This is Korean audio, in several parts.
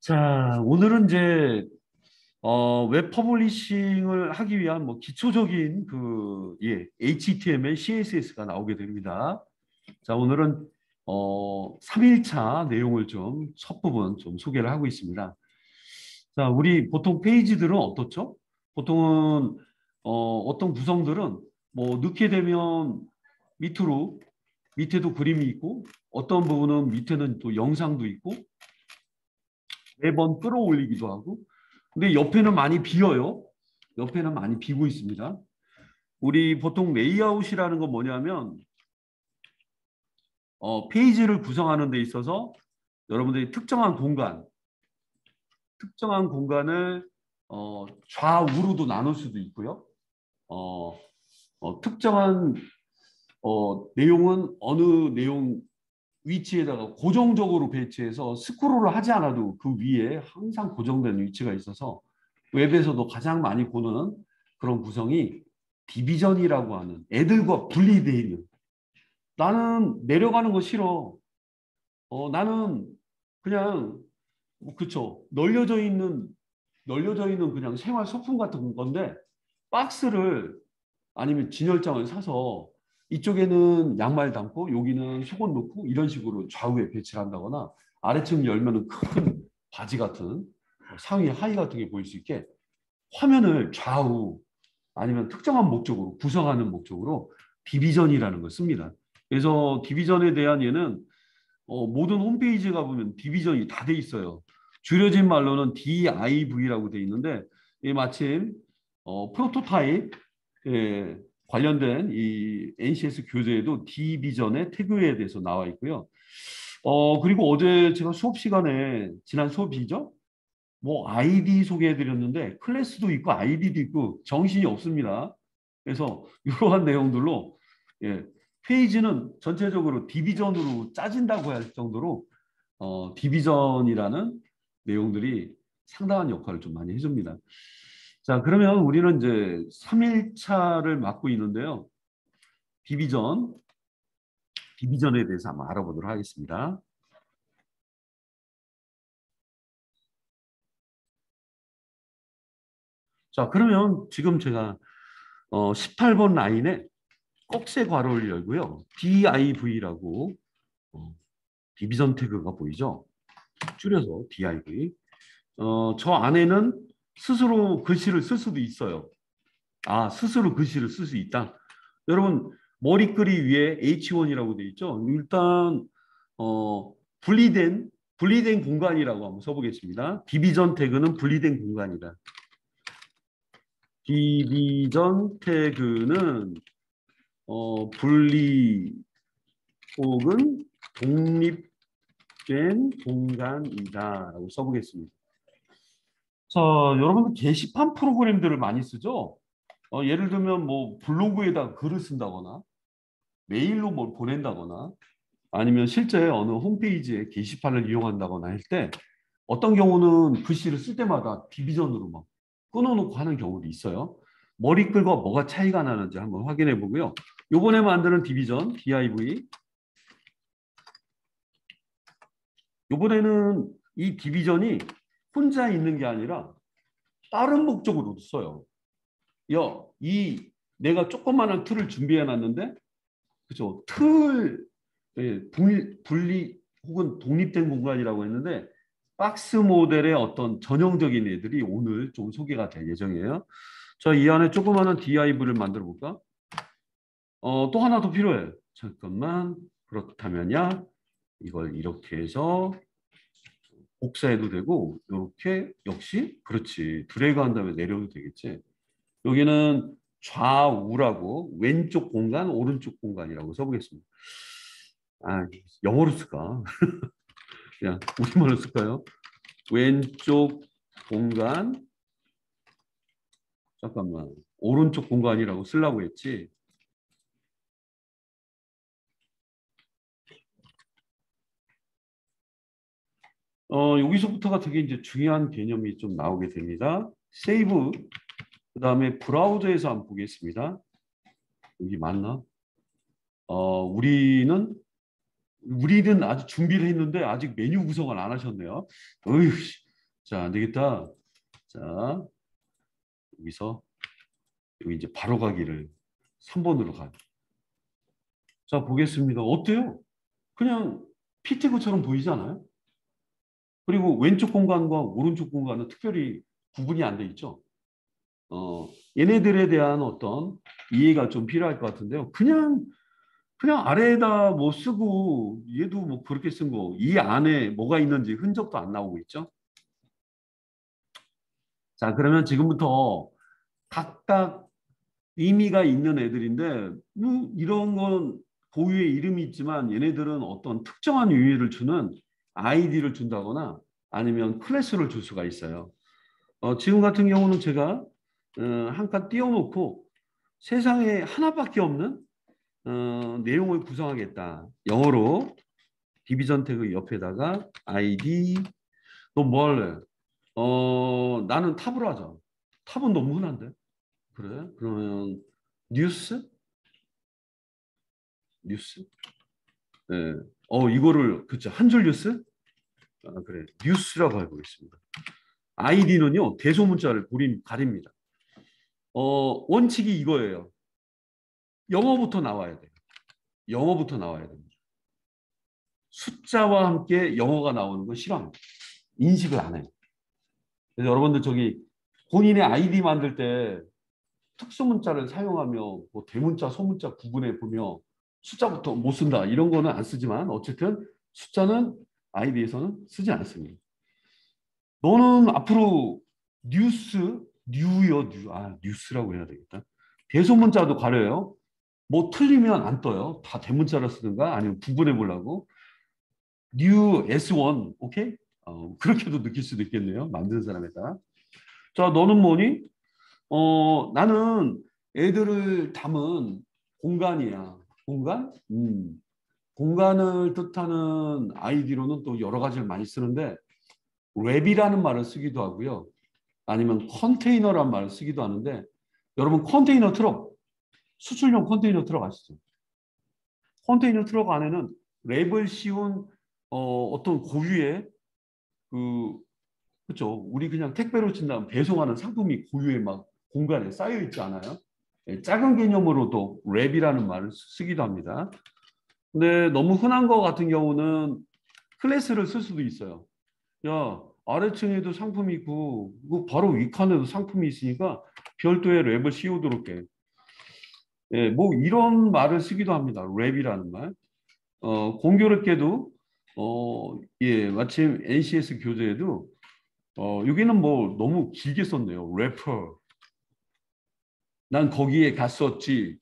자, 오늘은 이제 웹 퍼블리싱을 하기 위한 뭐 기초적인 HTML, CSS가 나오게 됩니다. 자, 오늘은 3일차 내용을 좀 첫 부분 좀 소개를 하고 있습니다. 자, 우리 보통 페이지들은 어떻죠? 보통은 어떤 구성들은 뭐 넣게 되면 밑으로 밑에도 그림이 있고 어떤 부분은 밑에는 또 영상도 있고 매번 끌어올리기도 하고 근데 옆에는 많이 비어요. 옆에는 많이 비고 있습니다. 우리 보통 레이아웃이라는 건 뭐냐면 페이지를 구성하는 데 있어서 여러분들이 특정한 공간을 좌우로도 나눌 수도 있고요. 어, 특정한 내용은 어느 내용 위치에다가 고정적으로 배치해서 스크롤을 하지 않아도 그 위에 항상 고정된 위치가 있어서 웹에서도 가장 많이 보는 그런 구성이 디비전이라고 하는 애들과 분리되어 있는 나는 내려가는 거 싫어. 나는 그냥 그쵸 널려져 있는 그냥 생활 소품 같은 건데 박스를 아니면 진열장을 사서 이쪽에는 양말 담고 여기는 속옷 넣고 이런 식으로 좌우에 배치를 한다거나 아래층 열면은 큰 바지 같은 상의 하의 같은 게 보일 수 있게 화면을 좌우 아니면 특정한 목적으로 구성하는 목적으로 디비전이라는 걸 씁니다. 그래서 디비전에 대한 예는 모든 홈페이지에 가보면 디비전이 다 돼 있어요. 줄여진 말로는 DIV라고 돼 있는데 이 마침 프로토타입 관련된 이 NCS 교재에도 디비전의 태그에 대해서 나와 있고요. 그리고 어제 제가 수업 시간에 지난 수업이죠? 뭐 아이디 소개해 드렸는데 클래스도 있고 아이디도 있고 정신이 없습니다. 그래서 이러한 내용들로 예, 페이지는 전체적으로 디비전으로 짜진다고 할 정도로 디비전이라는 내용들이 상당한 역할을 좀 많이 해줍니다. 자, 그러면 우리는 이제 3일차를 맡고 있는데요. 디비전, 디비전에 대해서 한번 알아보도록 하겠습니다. 자, 그러면 지금 제가 18번 라인에 꺽쇠 괄호를 열고요. DIV라고 디비전 태그가 보이죠? 줄여서 DIV. 저 안에는 스스로 글씨를 쓸 수도 있어요. 아, 스스로 글씨를 쓸 수 있다. 여러분, 머리글이 위에 H1이라고 돼 있죠? 일단 분리된 공간이라고 한번 써보겠습니다. 디비전 태그는 분리된 공간이다. 디비전 태그는 분리 혹은 독립된 공간이다라고 써보겠습니다. 자, 여러분 게시판 프로그램들을 많이 쓰죠? 예를 들면 뭐 블로그에다 글을 쓴다거나 메일로 뭘 보낸다거나 아니면 실제 어느 홈페이지에 게시판을 이용한다거나 할 때 어떤 경우는 글씨를 쓸 때마다 디비전으로 막 끊어놓고 하는 경우도 있어요. 머리글과 뭐가 차이가 나는지 한번 확인해 보고요. 요번에 만드는 디비전, div. 요번에는 이 디비전이 혼자 있는 게 아니라 다른 목적으로 써요. 내가 조그마한 틀을 준비해 놨는데, 그죠? 분리 혹은 독립된 공간이라고 했는데, 박스 모델의 어떤 전형적인 애들이 오늘 좀 소개가 될 예정이에요. 자, 이 안에 조그마한 div를 만들어 볼까? 또 하나 더 필요해. 잠깐만. 그렇다면야 이걸 이렇게 해서 복사해도 되고 이렇게 역시 그렇지. 드래그 한 다음에 내려도 되겠지. 여기는 좌우라고 왼쪽 공간, 오른쪽 공간이라고 써보겠습니다. 아, 영어로 쓸까? 그냥 우리말로 쓸까요? 왼쪽 공간, 잠깐만. 오른쪽 공간이라고 쓰려고 했지. 여기서부터가 되게 이제 중요한 개념이 좀 나오게 됩니다. 세이브, 그 다음에 브라우저에서 한번 보겠습니다. 여기 맞나? 우리는 아직 준비를 했는데 아직 메뉴 구성을 안 하셨네요. 어휴, 자, 안 되겠다. 자, 여기서 여기 이제 바로 가기를 3번으로 가. 자, 보겠습니다. 어때요? 그냥 피티그처럼 보이지 않아요? 그리고 왼쪽 공간과 오른쪽 공간은 특별히 구분이 안 돼 있죠. 얘네들에 대한 어떤 이해가 좀 필요할 것 같은데요. 그냥 아래에다 뭐 쓰고 얘도 뭐 그렇게 쓴 거, 이 안에 뭐가 있는지 흔적도 안 나오고 있죠. 자, 그러면 지금부터 각각 의미가 있는 애들인데 뭐 이런 건 고유의 이름이 있지만 얘네들은 어떤 특정한 의미를 주는 아이디를 준다거나 아니면 클래스를 줄 수가 있어요. 지금 같은 경우는 제가 한 칸 띄워놓고 세상에 하나밖에 없는 내용을 구성하겠다. 영어로 디비전 태그 옆에다가 id 너 뭐 할래? 나는 탑으로 하자. 탑은 너무 흔한데. 그래? 그러면 뉴스? 뉴스? 네. 이거를 그쵸 한 줄 뉴스? 아, 그래. 뉴스라고 해보겠습니다. 아이디는요 대소문자를 가립니다. 원칙이 이거예요. 영어부터 나와야 돼요. 영어부터 나와야 됩니다. 숫자와 함께 영어가 나오는 건 싫어합니다. 인식을 안 해요. 그래서 여러분들 저기 본인의 아이디 만들 때 특수문자를 사용하며 뭐 대문자, 소문자 구분해 보며 숫자부터 못 쓴다 이런 거는 안 쓰지만 어쨌든 숫자는 아이디에서는 쓰지 않습니다. 너는 앞으로 뉴스라고 해야 되겠다. 대소문자도 가려요. 뭐 틀리면 안 떠요. 다 대문자로 쓰든가 아니면 구분해 보려고. 뉴 S1 오케이? 그렇게도 느낄 수도 있겠네요. 만드는 사람에 따라. 자, 너는 뭐니? 나는 애들을 담은 공간이야. 공간? 공간을 뜻하는 아이디로는 또 여러 가지를 많이 쓰는데 랩이라는 말을 쓰기도 하고요. 아니면 컨테이너라는 말을 쓰기도 하는데 여러분 컨테이너 트럭, 수출용 컨테이너 트럭 아시죠? 컨테이너 트럭 안에는 랩을 씌운 어떤 고유의 그 그렇죠. 우리 그냥 택배로 친다면 배송하는 상품이 고유의 막 공간에 쌓여 있지 않아요? 예, 작은 개념으로도 랩이라는 말을 쓰기도 합니다. 근데 너무 흔한 거 같은 경우는 클래스를 쓸 수도 있어요. 야, 아래층에도 상품이 있고 그 바로 윗칸에도 상품이 있으니까 별도의 랩을 씌우도록 해. 예, 뭐 이런 말을 쓰기도 합니다. 랩이라는 말. 공교롭게도 예, 마침 NCS 교재에도 여기는 뭐 너무 길게 썼네요. 래퍼. 난 거기에 갔었지.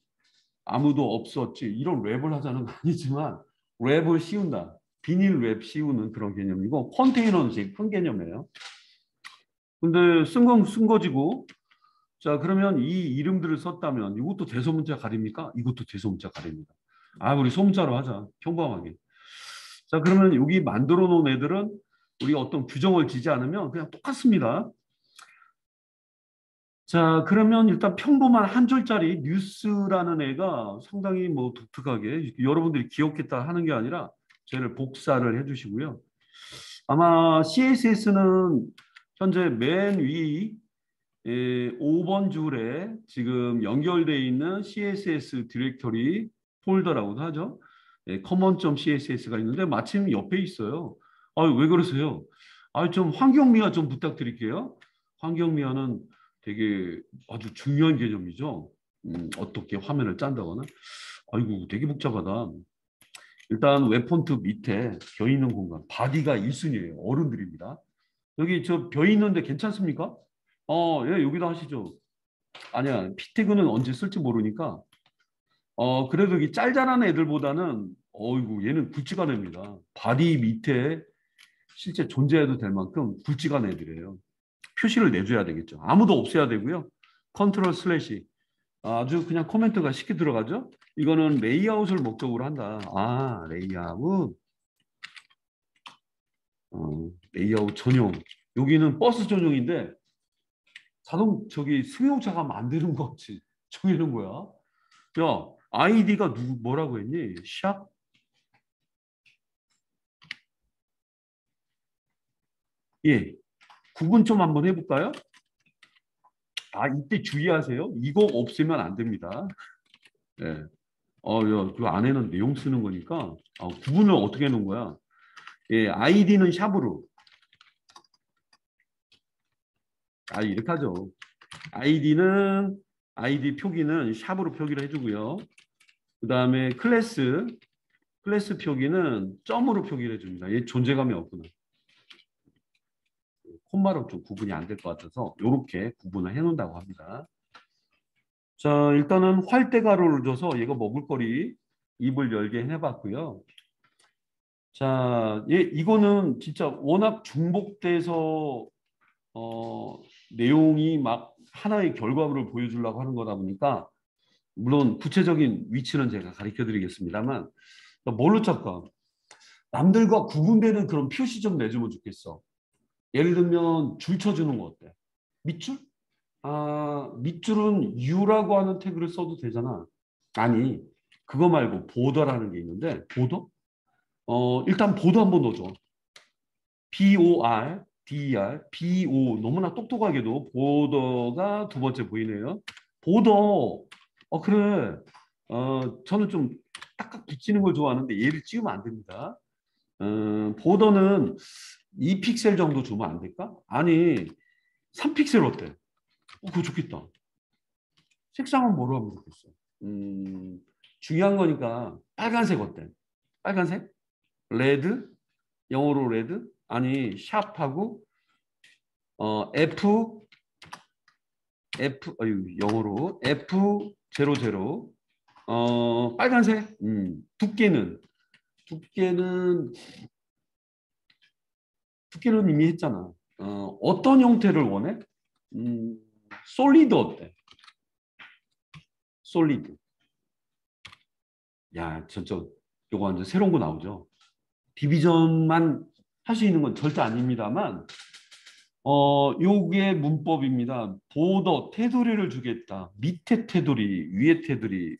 아무도 없었지. 이런 랩을 하자는 건 아니지만 랩을 씌운다. 비닐 랩 씌우는 그런 개념이고 컨테이너는 제일 큰 개념이에요. 근데 쓴 거지고 자 그러면 이 이름들을 썼다면 이것도 대소문자 가립니까? 이것도 대소문자 가립니다. 아 우리 소문자로 하자. 평범하게. 자 그러면 여기 만들어 놓은 애들은 우리 어떤 규정을 지지 않으면 그냥 똑같습니다. 자, 그러면 일단 평범한 한 줄짜리 뉴스라는 애가 상당히 뭐 독특하게 여러분들이 기억했다 하는 게 아니라 쟤를 복사를 해주시고요. 아마 CSS는 현재 맨 위 5번 줄에 지금 연결되어 있는 CSS 디렉터리 폴더라고도 하죠. common.css가 있는데 마침 옆에 있어요. 왜 그러세요? 좀 환경미화 좀 부탁드릴게요. 환경미화는 되게 아주 중요한 개념이죠. 어떻게 화면을 짠다거나. 아이고, 되게 복잡하다. 일단 웹폰트 밑에 벼 있는 공간, 바디가 1순위예요. 어른들입니다. 여기 저 벼 있는데 괜찮습니까? 예, 여기다 하시죠. 아니야, 피태그는 언제 쓸지 모르니까. 그래도 이 짤짤한 애들보다는, 어이구, 얘는 굵직한 애입니다. 바디 밑에 실제 존재해도 될 만큼 굵직한 애들이에요. 표시를 내줘야 되겠죠. 아무도 없애야 되고요. 컨트롤 슬래시. 아주 그냥 코멘트가 쉽게 들어가죠. 이거는 레이아웃을 목적으로 한다. 레이아웃. 레이아웃 전용. 여기는 버스 전용인데 저기 승용차가 만드는 거 없이 정해놓은 거야. 야, 아이디가 뭐라고 했니? 샵? 예. 구분 좀 한번 해볼까요? 아, 이때 주의하세요. 이거 없애면 안 됩니다. 예. 야, 그 안에는 내용 쓰는 거니까 구분을 어떻게 해놓은 거야? 예, 아이디는 샵으로. 이렇게 하죠. 아이디 표기는 샵으로 표기를 해주고요. 그 다음에 클래스 표기는 점으로 표기를 해줍니다. 얘 존재감이 없구나. 콤마로 좀 구분이 안 될 것 같아서 이렇게 구분을 해놓는다고 합니다. 자, 일단은 활대가로를 줘서 얘가 먹을거리 입을 열게 해봤고요. 자, 이거는 진짜 워낙 중복돼서 내용이 막 하나의 결과물을 보여주려고 하는 거다 보니까 물론 구체적인 위치는 제가 가르쳐 드리겠습니다만 뭘로 찰까? 남들과 구분되는 그런 표시 좀 내주면 좋겠어. 예를 들면 줄 쳐주는 거 어때? 밑줄? 밑줄은 U라고 하는 태그를 써도 되잖아. 아니, 그거 말고 보더라는 게 있는데 보더? 일단 보더 한번 넣어줘. BOR, DER, BO 너무나 똑똑하게도 보더가 두 번째 보이네요. 보더. 그래. 저는 좀 딱딱 붙이는 걸 좋아하는데 얘를 찍으면 안 됩니다. 보더는 2픽셀 정도 주면 안 될까? 아니, 3픽셀 어때? 그거 좋겠다. 색상은 뭐로 하면 좋겠어? 중요한 거니까 빨간색 어때? 빨간색? 레드? 영어로 레드? 아니, 샵하고 영어로 F00 빨간색? 두께는 이미 했잖아. 어떤 형태를 원해? 솔리드 어때? 솔리드. 야, 요거 완전 새로운 거 나오죠. 디비전만 할 수 있는 건 절대 아닙니다만, 요게 문법입니다. 보더, 테두리를 주겠다. 밑에 테두리, 위에 테두리,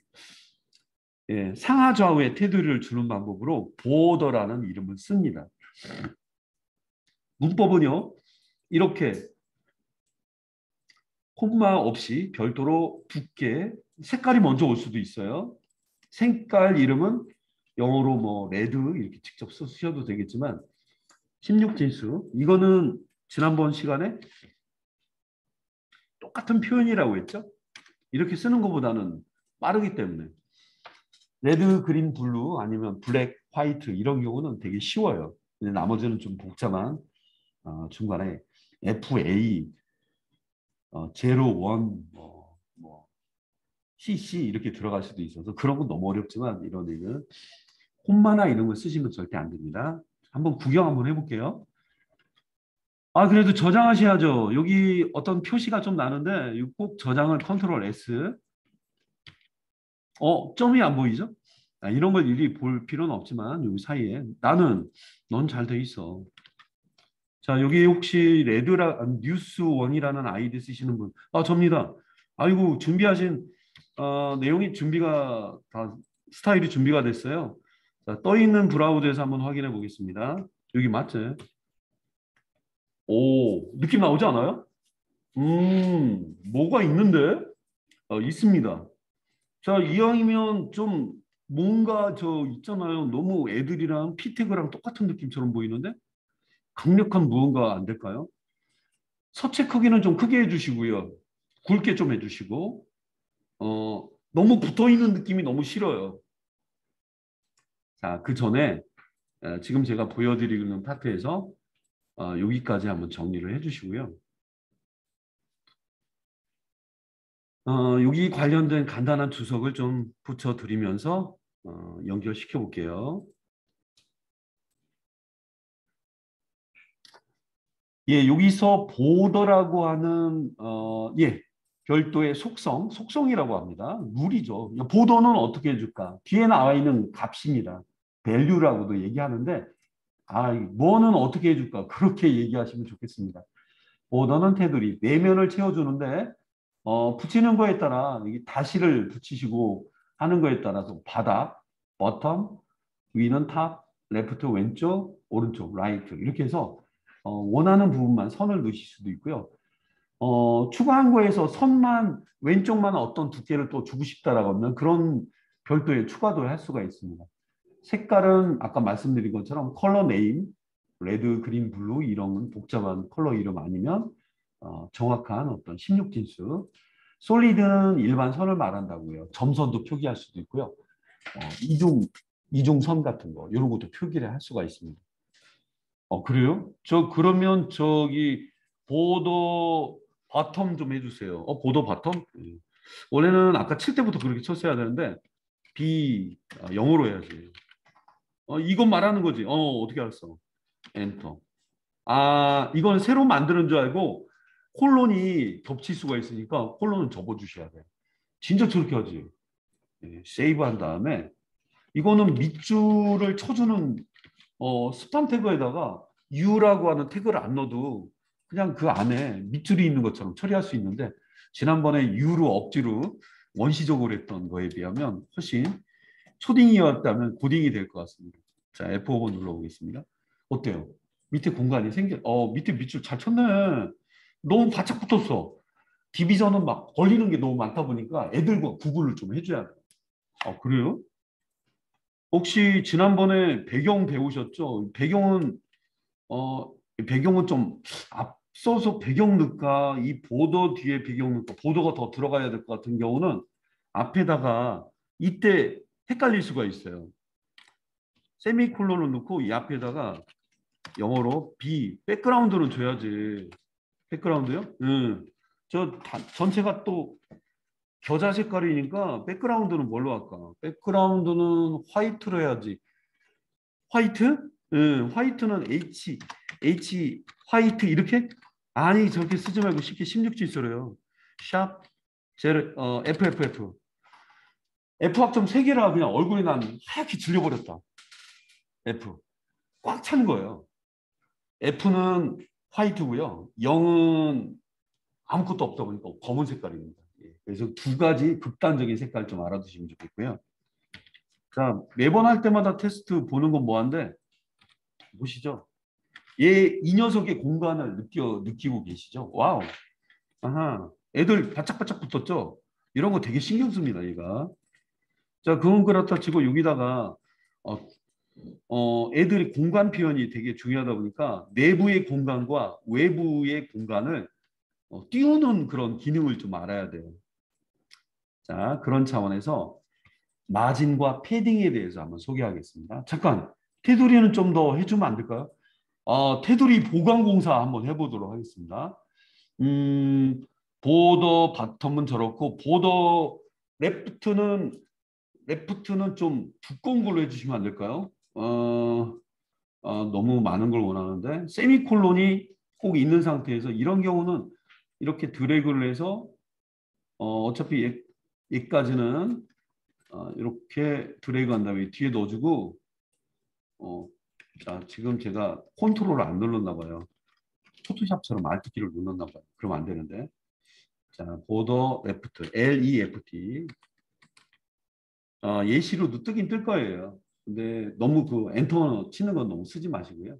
예, 상하 좌우의 테두리를 주는 방법으로 보더라는 이름을 씁니다. 문법은요, 이렇게 콤마 없이 별도로 두께, 색깔이 먼저 올 수도 있어요. 색깔 이름은 영어로 뭐 레드 이렇게 직접 쓰셔도 되겠지만 16진수 이거는 지난번 시간에 똑같은 표현이라고 했죠. 이렇게 쓰는 것보다는 빠르기 때문에 레드, 그린, 블루 아니면 블랙, 화이트 이런 경우는 되게 쉬워요. 근데 나머지는 좀 복잡한 중간에 FA, 0, 1, CC 이렇게 들어갈 수도 있어서 그런 건 너무 어렵지만 이런 얘기는 콤마나 이런 걸 쓰시면 절대 안 됩니다. 한번 구경 한번 해볼게요. 그래도 저장하셔야죠. 여기 어떤 표시가 좀 나는데 꼭 저장을 컨트롤 S. 점이 안 보이죠? 이런 걸 일일이 볼 필요는 없지만 여기 사이에 넌 잘 돼 있어. 자, 여기 혹시 뉴스원이라는 아이디 쓰시는 분. 접니다. 아이고, 준비하신 내용이 스타일이 준비가 됐어요. 자, 떠 있는 브라우저에서 한번 확인해 보겠습니다. 여기 맞지? 오, 느낌 나오지 않아요? 뭐가 있는데? 있습니다. 자, 이왕이면 좀 뭔가 있잖아요. 너무 애들이랑 피태그랑 똑같은 느낌처럼 보이는데? 강력한 무언가 안 될까요? 서체 크기는 좀 크게 해주시고요. 굵게 좀 해주시고, 너무 붙어 있는 느낌이 너무 싫어요. 자, 그 전에 지금 제가 보여드리는 파트에서 여기까지 한번 정리를 해주시고요. 여기 관련된 간단한 주석을 좀 붙여드리면서 연결시켜 볼게요. 예, 여기서 보더라고 하는 별도의 속성이라고 합니다. 룰이죠. 보더는 어떻게 해줄까? 뒤에 나와 있는 값입니다. value라고도 얘기하는데 뭐는 어떻게 해줄까? 그렇게 얘기하시면 좋겠습니다. 보더는 테두리, 내면을 채워주는데 붙이는 거에 따라 여기 다시를 붙이시고 하는 거에 따라서 바닥, 버텀, 위는 탑, 레프트 왼쪽, 오른쪽 라이트 이렇게 해서 원하는 부분만 선을 넣으실 수도 있고요. 추가한 거에서 선만 왼쪽만 어떤 두께를 또 주고 싶다라고 하면 그런 별도의 추가도 할 수가 있습니다. 색깔은 아까 말씀드린 것처럼 컬러 네임, 레드, 그린, 블루 이런 복잡한 컬러 이름 아니면 정확한 어떤 16진수, 솔리드는 일반 선을 말한다고요. 점선도 표기할 수도 있고요. 이중선 같은 거 이런 것도 표기를 할 수가 있습니다. 그래요? 그러면 저기 보도 바텀 좀 해주세요. 보도 바텀? 원래는 아까 칠 때부터 그렇게 쳤어야 되는데 영어로 해야지. 이건 말하는 거지. 어떻게 알았어? 엔터. 이건 새로 만드는 줄 알고 콜론이 겹칠 수가 있으니까 콜론은 접어주셔야 돼요. 진짜 저렇게 하지. 세이브 한 다음에 이거는 밑줄을 쳐주는 스팸 태그에다가 U라고 하는 태그를 안 넣어도 그냥 그 안에 밑줄이 있는 것처럼 처리할 수 있는데 지난번에 U로 억지로 원시적으로 했던 거에 비하면 훨씬 초딩이었다면 고딩이 될 것 같습니다. 자, F5번 눌러보겠습니다. 어때요? 밑에 공간이 밑에 밑줄 잘 쳤네. 너무 바짝 붙었어. 디비전은 막 걸리는 게 너무 많다 보니까 애들과 구분을 좀 해줘야 돼. 그래요? 혹시 지난번에 배경 배우셨죠? 어, 배경은 좀 앞서서 배경 넣을까? 이 보더 뒤에 배경 넣을까? 보더가 더 들어가야 될 것 같은 경우는 앞에다가 이때 헷갈릴 수가 있어요. 세미콜론을 넣고 이 앞에다가 영어로 백그라운드를 줘야지. 백그라운드요? 응. 전체가 또 겨자 색깔이니까 백그라운드는 뭘로 할까? 백그라운드는 화이트로 해야지. 화이트? 응, 화이트는 화이트 이렇게? 아니, 저렇게 쓰지 말고 쉽게 16지수로요. 샵, FFF. F 합점 3개라 그냥 얼굴이 난 하얗게 질려버렸다. F. 꽉 찬 거예요. F는 화이트고요. 0은 아무것도 없다 보니까 검은 색깔입니다. 그래서 두 가지 극단적인 색깔 좀 알아두시면 좋겠고요. 자, 매번 할 때마다 테스트 보는 건 뭐한데 보시죠. 이 녀석의 공간을 느끼고 계시죠? 와우. 아하. 애들 바짝바짝 붙었죠? 이런 거 되게 신경 씁니다, 얘가. 자, 그건 그렇다 치고 여기다가 어, 애들이 공간 표현이 되게 중요하다 보니까 내부의 공간과 외부의 공간을 띄우는 그런 기능을 좀 알아야 돼요. 자, 그런 차원에서 마진과 패딩에 대해서 한번 소개하겠습니다. 잠깐, 테두리는 좀 더 해주면 안 될까요? 테두리 보강공사 한번 해보도록 하겠습니다. 음, 보더 바텀은 저렇고 보더 레프트는 좀 두꺼운 걸로 해주시면 안 될까요? 너무 많은 걸 원하는데 세미콜론이 꼭 있는 상태에서 이런 경우는 이렇게 드래그를 해서 어차피 얘까지는 이렇게 드래그 한 다음에 뒤에 넣어주고 자, 지금 제가 컨트롤을 안 눌렀나 봐요. 포토샵처럼 알트키를 눌렀나 봐요. 그러면 안 되는데. 자, 보더 레프트, LEFT. 예시로도 뜨긴 뜰 거예요. 근데 너무 그 엔터 치는 건 너무 쓰지 마시고요.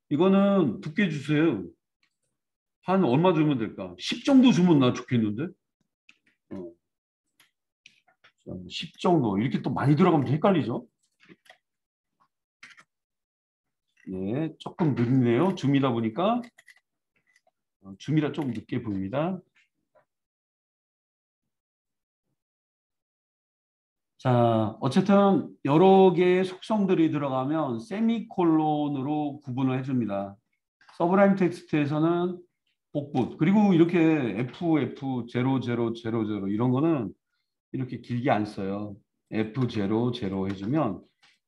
이거는 두께 주세요. 한 얼마 주면 될까? 10 정도 주면 나 좋겠는데? 10 정도. 이렇게 또 많이 들어가면 헷갈리죠? 예, 조금 늦네요. 줌이다 보니까. 줌이라 좀 늦게 보입니다. 자, 어쨌든 여러 개의 속성들이 들어가면 세미콜론으로 구분을 해줍니다. 서브라임 텍스트에서는 복붙, 그리고 이렇게 FF0000 이런 거는 이렇게 길게 안 써요. F00 해주면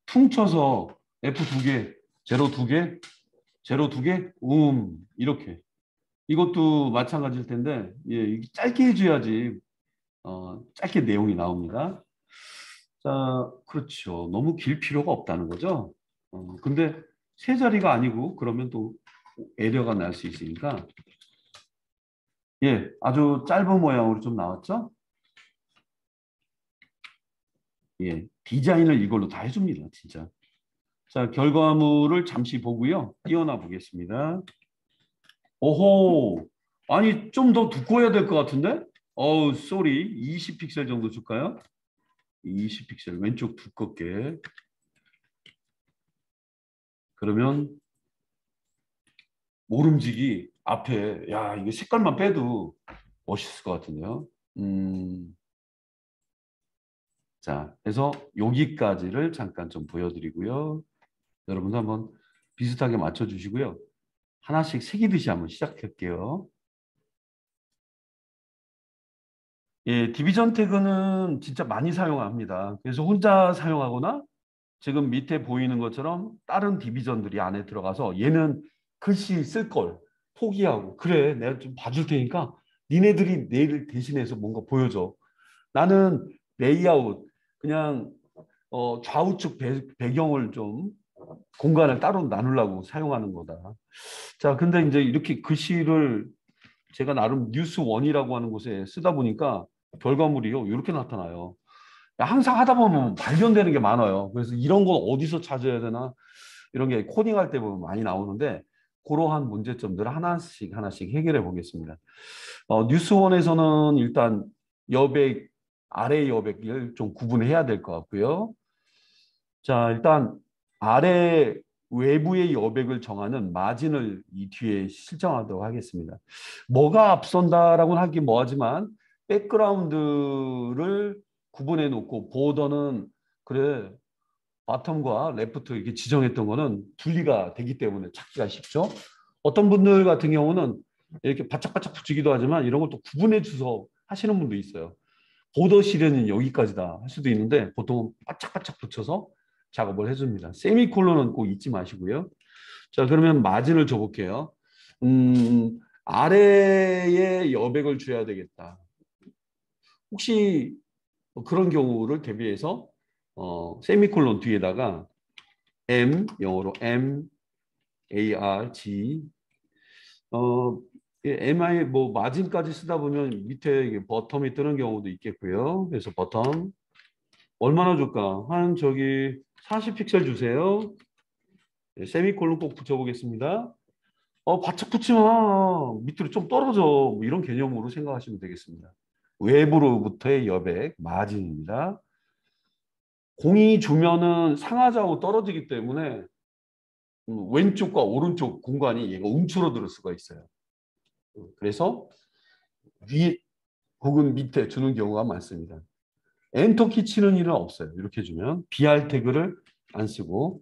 퉁쳐서 F2개, 제로 2개, 제로 2개, 이렇게. 이것도 마찬가지일 텐데, 예, 짧게 해줘야지, 짧게 내용이 나옵니다. 자, 그렇죠. 너무 길 필요가 없다는 거죠. 근데 세 자리가 아니고 그러면 또 에러가 날 수 있으니까 예, 아주 짧은 모양으로 좀 나왔죠? 예, 디자인을 이걸로 다 해줍니다, 진짜. 자, 결과물을 잠시 보고요. 띄어나 보겠습니다. 오호. 아니, 좀 더 두꺼워야 될 것 같은데? 어우, 쏘리. 20픽셀 정도 줄까요? 20픽셀 왼쪽 두껍게. 그러면 모름지기 앞에 야, 이거 색깔만 빼도 멋있을 것 같은데요. 자, 그래서 여기까지를 잠깐 좀 보여드리고요. 여러분도 한번 비슷하게 맞춰주시고요. 하나씩 새기듯이 한번 시작할게요. 예, 디비전 태그는 진짜 많이 사용합니다. 그래서 혼자 사용하거나 지금 밑에 보이는 것처럼 다른 디비전들이 안에 들어가서 얘는 글씨 쓸 걸 포기하고 그래 내가 좀 봐줄 테니까 니네들이 내일 대신해서 뭔가 보여줘. 나는 레이아웃 그냥 좌우측 배경을 좀 공간을 따로 나누려고 사용하는 거다. 자, 근데 이제 이렇게 글씨를 제가 나름 뉴스 원이라고 하는 곳에 쓰다 보니까 결과물이요 이렇게 나타나요. 항상 하다 보면 발견되는 게 많아요. 그래서 이런 건 어디서 찾아야 되나 이런 게 코딩할 때 보면 많이 나오는데 그러한 문제점들을 하나씩 하나씩 해결해 보겠습니다. 뉴스원에서는 일단 여백 아래 여백을 좀 구분해야 될 것 같고요. 자, 일단 아래 외부의 여백을 정하는 마진을 이 뒤에 실정하도록 하겠습니다. 뭐가 앞선다라고는 하기 뭐하지만 백그라운드를 구분해 놓고 보더는 그래 바텀과 레프트 이렇게 지정했던 거는 분리가 되기 때문에 찾기가 쉽죠. 어떤 분들 같은 경우는 이렇게 바짝바짝 붙이기도 하지만 이런 걸 또 구분해 주서 하시는 분도 있어요. 보더 실에는 여기까지다 할 수도 있는데 보통 바짝바짝 붙여서 작업을 해줍니다. 세미콜론은 꼭 잊지 마시고요. 자, 그러면 마진을 줘볼게요. 아래에 여백을 줘야 되겠다. 혹시 그런 경우를 대비해서 세미콜론 뒤에다가 M, 영어로 M, A, R, G MI 뭐 마진까지 쓰다 보면 밑에 이게 버텀이 뜨는 경우도 있겠고요. 그래서 버텀 얼마나 줄까? 한 저기 40픽셀 주세요. 네, 세미콜론 꼭 붙여보겠습니다. 바짝 붙지 마. 밑으로 좀 떨어져. 뭐 이런 개념으로 생각하시면 되겠습니다. 외부로부터의 여백, 마진입니다. 공이 주면은 상하좌우 떨어지기 때문에 왼쪽과 오른쪽 공간이 얘가 움츠러들 수가 있어요. 그래서 위 혹은 밑에 주는 경우가 많습니다. 엔터키 치는 일은 없어요. 이렇게 주면 BR 태그를 안 쓰고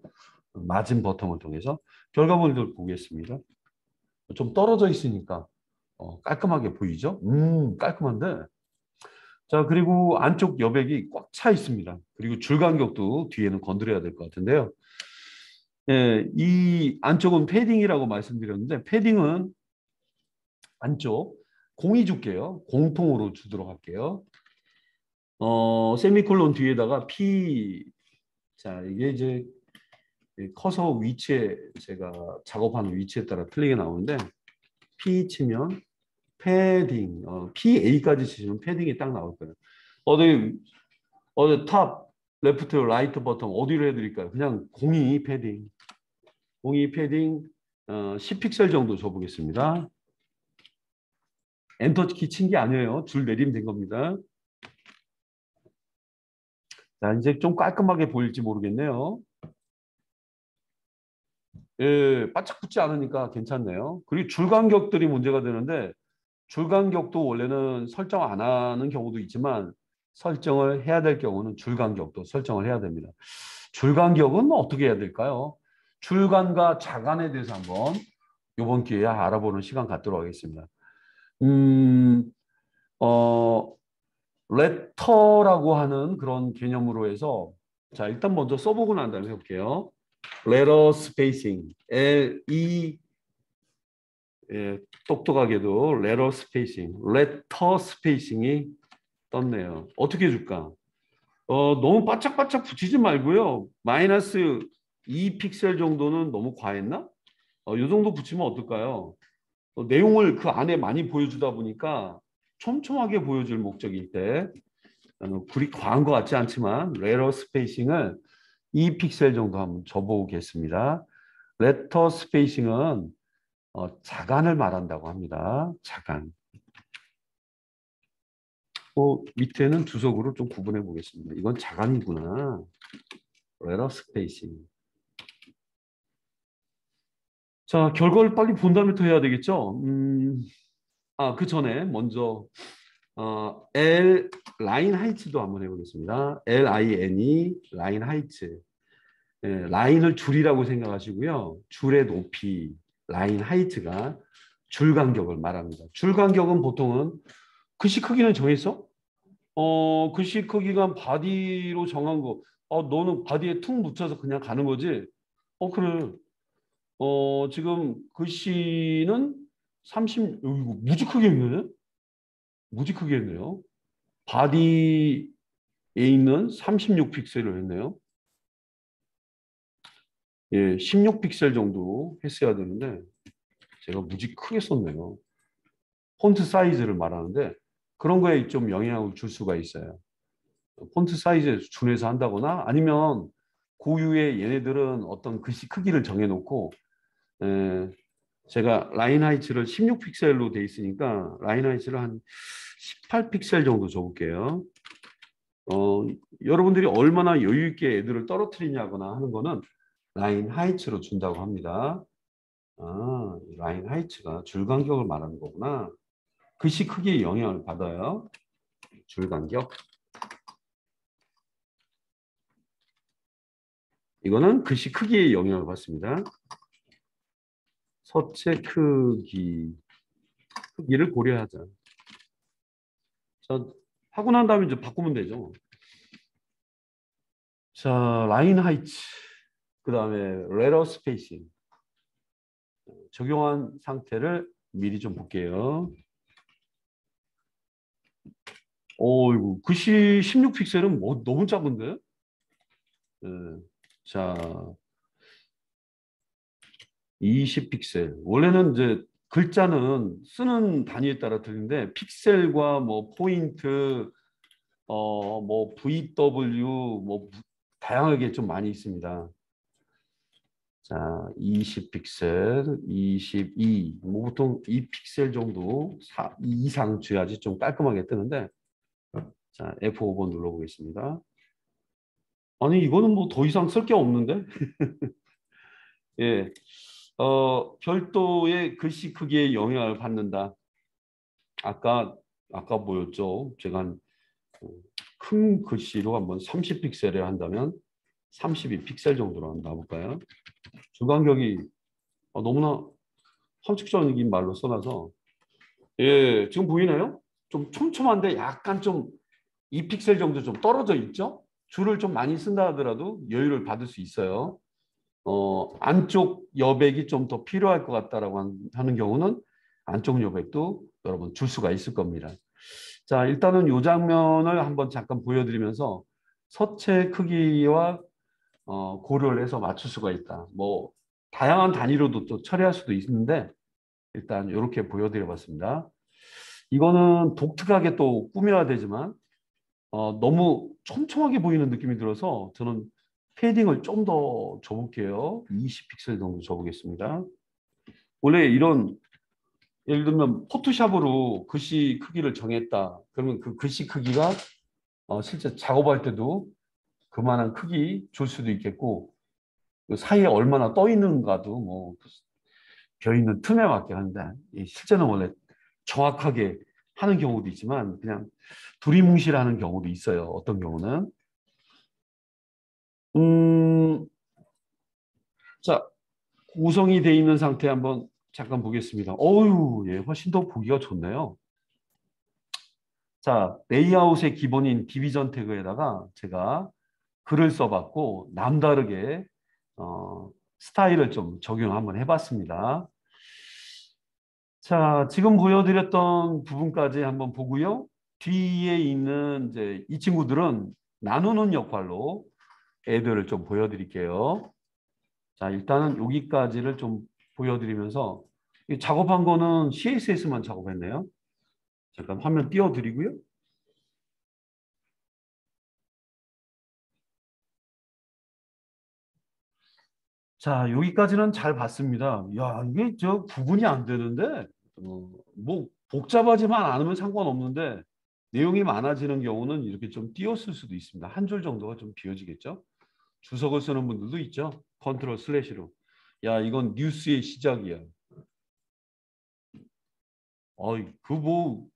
마진 버텀을 통해서 결과물들 보겠습니다. 좀 떨어져 있으니까 깔끔하게 보이죠? 깔끔한데. 자, 그리고 안쪽 여백이 꽉 차 있습니다. 그리고 줄 간격도 뒤에는 건드려야 될 것 같은데요. 예, 이 안쪽은 패딩이라고 말씀드렸는데 패딩은 안쪽 공이 줄게요. 공통으로 주도록 할게요. 세미콜론 뒤에다가 P 자, 이게 이제 커서 위치에 제가 작업하는 위치에 따라 틀리게 나오는데 P 치면 패딩, PA까지 치시면 패딩이 딱 나올 거예요. 탑, 레프트, 라이트 버튼 어디로 해드릴까요? 그냥 공이 패딩, 공이 패딩 10픽셀 정도 줘보겠습니다. 엔터키 친 게 아니에요. 줄 내리면 된 겁니다. 자, 이제 좀 깔끔하게 보일지 모르겠네요. 예, 바짝 붙지 않으니까 괜찮네요. 그리고 줄 간격들이 문제가 되는데 줄 간격도 원래는 설정 안 하는 경우도 있지만 설정을 해야 될 경우는 줄 간격도 설정을 해야 됩니다. 줄 간격은 어떻게 해야 될까요? 줄간과 자간에 대해서 한번 이번 기회에 알아보는 시간 갖도록 하겠습니다. 음, 어, 레터라고 하는 그런 개념으로 해서 자, 일단 먼저 써보고 난 다음에 해볼게요. letter spacing, L-E 예, 똑똑하게도 letter spacing, letter spacing이 떴네요. 어떻게 해줄까? 너무 바짝바짝 붙이지 말고요. 마이너스 2픽셀 정도는 너무 과했나? 이 정도 붙이면 어떨까요? 내용을 그 안에 많이 보여주다 보니까 촘촘하게 보여줄 목적일 때 그리 과한 것 같지 않지만 레러 스페이싱을 2픽셀 정도 한번 줘보겠습니다. 레터 스페이싱은 자간을 말한다고 합니다. 자간. 밑에는 주석으로 좀 구분해 보겠습니다. 이건 자간이구나. 레터 스페이싱. 자, 결과를 빨리 본 다음에 또 해야 되겠죠? 그 전에 먼저 L 라인 하이츠도 한번 해보겠습니다. LINE 라인 하이츠. 예, 라인을 줄이라고 생각하시고요. 줄의 높이, 라인 하이트가 줄 간격을 말합니다. 줄 간격은 보통은 글씨 크기는 정했어? 글씨 크기가 바디로 정한 거. 너는 바디에 퉁 묻혀서 그냥 가는 거지? 그래. 지금 글씨는 30, 이거 무지 크게 했네? 무지 크게 했네요. 바디에 있는 36픽셀을 했네요. 예, 16픽셀 정도 했어야 되는데 제가 무지 크게 썼네요. 폰트 사이즈를 말하는데 그런 거에 좀 영향을 줄 수가 있어요. 폰트 사이즈에 준해서 한다거나 아니면 고유의 얘네들은 어떤 글씨 크기를 정해놓고 에, 제가 라인 하이츠를 16픽셀로 돼 있으니까 라인 하이츠를 한 18픽셀 정도 줘볼게요. 여러분들이 얼마나 여유 있게 애들을 떨어뜨리냐거나 하는 거는 라인 하이츠로 준다고 합니다. 라인 하이츠가 줄 간격을 말하는 거구나. 글씨 크기에 영향을 받아요. 줄 간격. 이거는 글씨 크기에 영향을 받습니다. 서체 크기를 고려하자. 자, 하고 난 다음에 이제 바꾸면 되죠. 자, 라인 하이츠. 그 다음에 레터 스페이싱. 적용한 상태를 미리 좀 볼게요. 이거 글씨 16픽셀은 너무 작은데? 네. 자, 20픽셀. 원래는 이제 글자는 쓰는 단위에 따라 틀린데 픽셀과 뭐 포인트, 뭐 VW 뭐 다양하게 좀 많이 있습니다. 자, 20픽셀, 22. 뭐 보통 2픽셀 정도 이상 줘야지 좀 깔끔하게 뜨는데 자, F5번 눌러보겠습니다. 아니 이거는 뭐 더 이상 쓸 게 없는데? 예. 별도의 글씨 크기에 영향을 받는다. 아까 뭐였죠? 제가 큰 글씨로 한번 30픽셀에 한다면 32픽셀 정도로 한번 놔볼까요? 주간격이 너무나 함축적인 말로 써놔서 예, 지금 보이나요? 좀 촘촘한데 약간 좀 2픽셀 정도 좀 떨어져 있죠? 줄을 좀 많이 쓴다 하더라도 여유를 받을 수 있어요. 안쪽 여백이 좀 더 필요할 것 같다라고 하는 경우는 안쪽 여백도 여러분 줄 수가 있을 겁니다. 자, 일단은 이 장면을 한번 잠깐 보여드리면서 서체 크기와 고려를 해서 맞출 수가 있다. 뭐 다양한 단위로도 또 처리할 수도 있는데 일단 이렇게 보여드려 봤습니다. 이거는 독특하게 또 꾸며야 되지만 너무 촘촘하게 보이는 느낌이 들어서 저는 패딩을 좀 더 줘볼게요. 20픽셀 정도 줘보겠습니다. 원래 이런 예를 들면 포토샵으로 글씨 크기를 정했다. 그러면 그 글씨 크기가 실제 작업할 때도 그만한 크기 줄 수도 있겠고 그 사이에 얼마나 떠 있는가도 뭐 비어 있는 틈에 맞게 하는데 실제는 원래 정확하게 하는 경우도 있지만 그냥 두리뭉실하는 경우도 있어요. 어떤 경우는 음, 자 구성이 돼 있는 상태 한번 잠깐 보겠습니다. 어유, 예, 훨씬 더 보기가 좋네요. 자, 레이아웃의 기본인 디비전 태그에다가 제가 글을 써봤고 남다르게 스타일을 좀 적용 한번 해봤습니다. 자, 지금 보여드렸던 부분까지 한번 보고요. 뒤에 있는 이제 이 친구들은 나누는 역할로 애들을 좀 보여드릴게요. 자, 일단은 여기까지를 좀 보여드리면서 이 작업한 거는 CSS만 작업했네요. 잠깐 화면 띄워드리고요. 자, 여기까지는 잘 봤습니다. 야, 이게 저 구분이 안 되는데, 뭐 복잡하지만 않으면 상관없는데 내용이 많아지는 경우는 이렇게 좀 띄었을 수도 있습니다. 한 줄 정도가 좀 비어지겠죠. 주석을 쓰는 분들도 있죠. 컨트롤 슬래시로. 야, 이건 뉴스의 시작이야. 어이, 그 뭐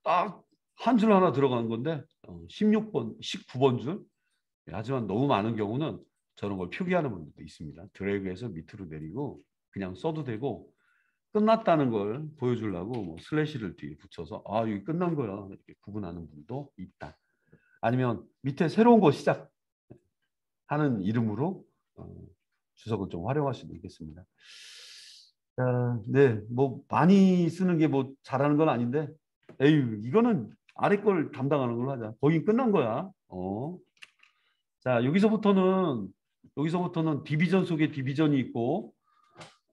딱 한 줄 하나 들어가는 건데 16번, 19번 줄. 하지만 너무 많은 경우는 저런 걸 표기하는 분들도 있습니다. 드래그해서 밑으로 내리고 그냥 써도 되고 끝났다는 걸 보여주려고 뭐 슬래시를 뒤에 붙여서 아, 이게 끝난 거야. 이렇게 구분하는 분도 있다. 아니면 밑에 새로운 거 시작하는 이름으로 주석을 좀 활용할 수도 있겠습니다. 네, 뭐 많이 쓰는 게 뭐 잘하는 건 아닌데 에휴, 이거는 아래 걸 담당하는 걸로 하자. 거긴 끝난 거야. 자, 여기서부터는 디비전 속에 디비전이 있고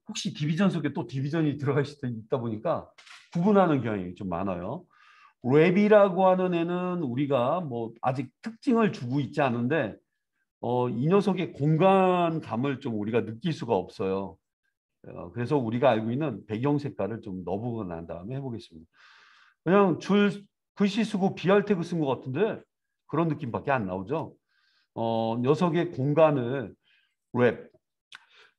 혹시 디비전 속에 또 디비전이 들어갈 수도 있다 보니까 구분하는 경향이 좀 많아요. 랩이라고 하는 애는 우리가 뭐 아직 특징을 주고 있지 않은데 이 녀석의 공간감을 좀 우리가 느낄 수가 없어요. 그래서 우리가 알고 있는 배경 색깔을 좀 넣어보고 난 다음에 해보겠습니다. 그냥 줄 글씨 쓰고 비할 태그 쓴 것 같은데 그런 느낌밖에 안 나오죠. 녀석의 공간을 랩,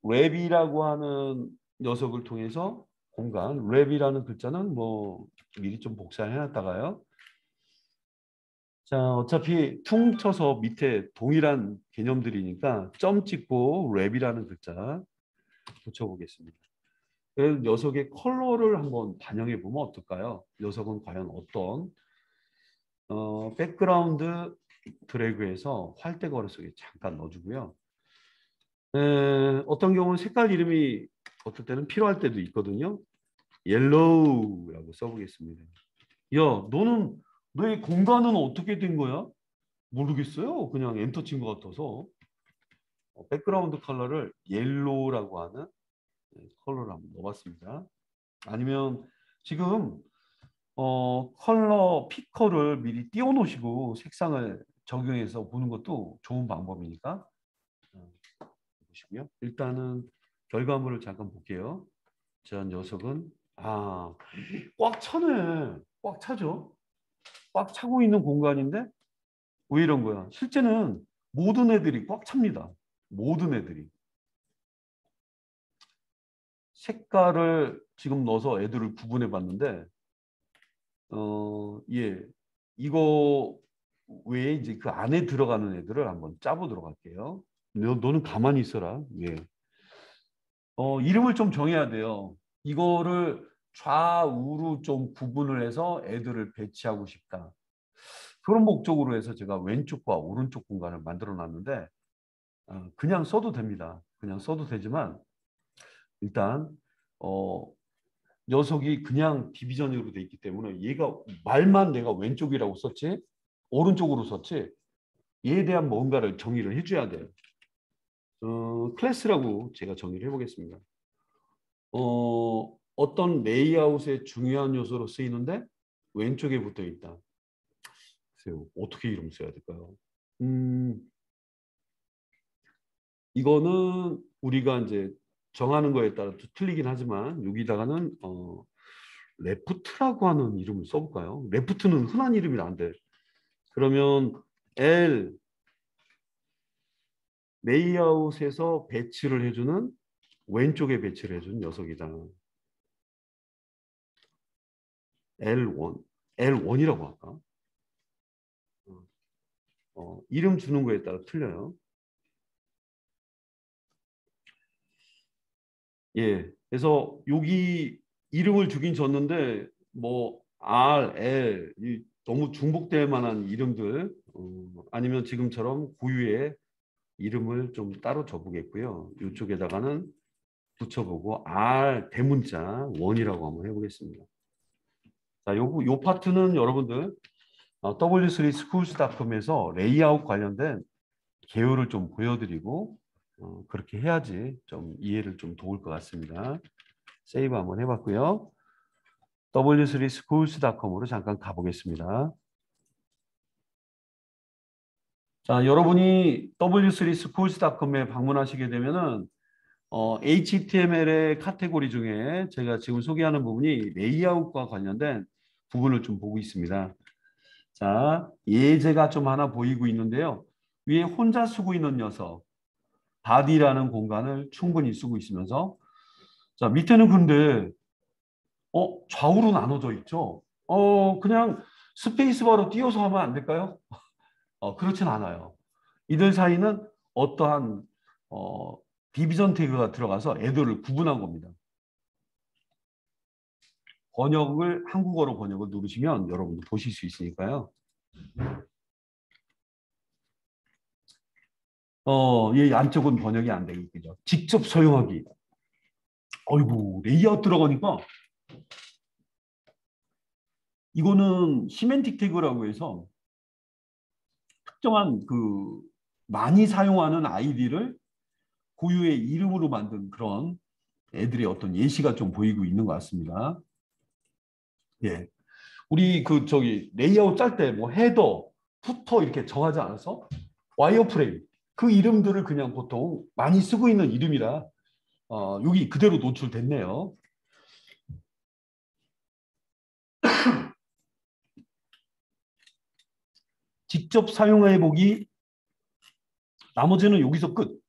랩이라고 하는 녀석을 통해서 공간, 랩이라는 글자는 뭐 미리 좀 복사해놨다가요. 자, 어차피 퉁쳐서 밑에 동일한 개념들이니까 점 찍고 랩이라는 글자 붙여보겠습니다. 그래서 녀석의 컬러를 한번 반영해 보면 어떨까요? 녀석은 과연 어떤 백그라운드 드래그해서 활대거리 속에 잠깐 넣어주고요. 어떤 경우는 색깔 이름이 어떨 때는 필요할 때도 있거든요. 옐로우라고 써보겠습니다. 야, 너의 공간은 어떻게 된 거야? 모르겠어요. 그냥 엔터 친 것 같아서. 백그라운드 컬러를 옐로우라고 하는 컬러를 한번 넣어봤습니다. 아니면 지금 컬러 피커를 미리 띄워 놓으시고 색상을 적용해서 보는 것도 좋은 방법이니까 보시고요. 일단은 결과물을 잠깐 볼게요. 저 녀석은 꽉 차네. 꽉 차죠. 꽉 차고 있는 공간인데 왜 이런 거야? 실제는 모든 애들이 꽉 찹니다. 모든 애들이. 색깔을 지금 넣어서 애들을 구분해 봤는데 예. 이거 외에 이제 그 안에 들어가는 애들을 한번 짜보도록 할게요. 너는 가만히 있어라. 예. 이름을 좀 정해야 돼요. 이거를 좌우로 좀 구분을 해서 애들을 배치하고 싶다. 그런 목적으로 해서 제가 왼쪽과 오른쪽 공간을 만들어 놨는데 그냥 써도 됩니다. 그냥 써도 되지만 일단 어, 녀석이 그냥 디비전으로 돼 있기 때문에 얘가 말만 내가 왼쪽이라고 썼지 오른쪽으로 썼지 얘에 대한 뭔가를 정의를 해줘야 돼요. 클래스라고 제가 정의를 해보겠습니다. 어떤 레이아웃의 중요한 요소로 쓰이는데 왼쪽에 붙어 있다. 글쎄요, 어떻게 이름 써야 될까요? 이거는 우리가 이제 정하는 거에 따라 또 틀리긴 하지만 여기다가는 레프트라고 하는 이름을 써볼까요? 레프트는 흔한 이름이라는데 그러면 L 레이아웃에서 배치를 해주는 왼쪽에 배치를 해준 녀석이다. L1, L1이라고 할까? 이름 주는 거에 따라 틀려요. 예, 그래서 여기 이름을 주긴 줬는데 뭐 R, L 너무 중복될 만한 이름들 아니면 지금처럼 고유의 이름을 좀 따로 줘보겠고요. 이쪽에다가는 붙여보고 R 대문자 원이라고 한번 해보겠습니다. 자, 요 파트는 여러분들 W3schools.com에서 레이아웃 관련된 개요를 좀 보여드리고 그렇게 해야지 좀 이해를 좀 도울 것 같습니다. 세이브 한번 해봤고요. W3schools.com으로 잠깐 가보겠습니다. 자, 여러분이 W3schools.com에 방문하시게 되면은 HTML의 카테고리 중에 제가 지금 소개하는 부분이 레이아웃과 관련된 부분을 좀 보고 있습니다. 자, 예제가 좀 하나 보이고 있는데요. 위에 혼자 쓰고 있는 녀석, 바디라는 공간을 충분히 쓰고 있으면서 자, 밑에는 근데 좌우로 나눠져 있죠. 그냥 스페이스바로 띄워서 하면 안 될까요? 그렇진 않아요. 이들 사이는 어떠한 어, 디비전 태그가 들어가서 애들을 구분한 겁니다. 번역을 한국어로 번역을 누르시면 여러분도 보실 수 있으니까요. 이 안쪽은 번역이 안 되겠죠. 직접 사용하기. 어이구, 레이아웃 들어가니까 이거는 시멘틱 태그라고 해서 특정한 그 많이 사용하는 아이디를 고유의 이름으로 만든 그런 애들의 어떤 예시가 좀 보이고 있는 것 같습니다. 예. 우리 그 저기 레이아웃 짤 때 뭐 헤더, 푸터 이렇게 정하지 않아서 와이어프레임 그 이름들을 그냥 보통 많이 쓰고 있는 이름이라 여기 그대로 노출됐네요. 직접 사용해 보기 나머지는 여기서 끝.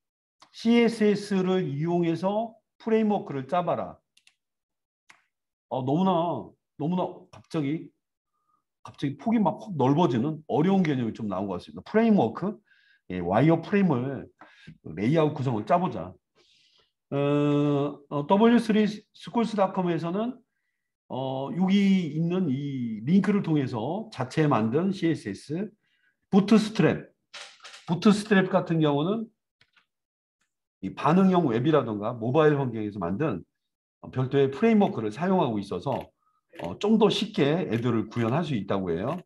CSS를 이용해서 프레임워크를 짜봐라. 너무나 갑자기 폭이 막 확 넓어지는 어려운 개념이 좀 나온 것 같습니다. 프레임워크, 와이어 프레임을 레이아웃 구성을 짜보자. w3schools.com에서는 여기 있는 이 링크를 통해서 자체 만든 CSS, 부트스트랩 같은 경우는 이 반응형 웹이라든가 모바일 환경에서 만든 별도의 프레임워크를 사용하고 있어서 좀 더 쉽게 애들을 구현할 수 있다고 해요.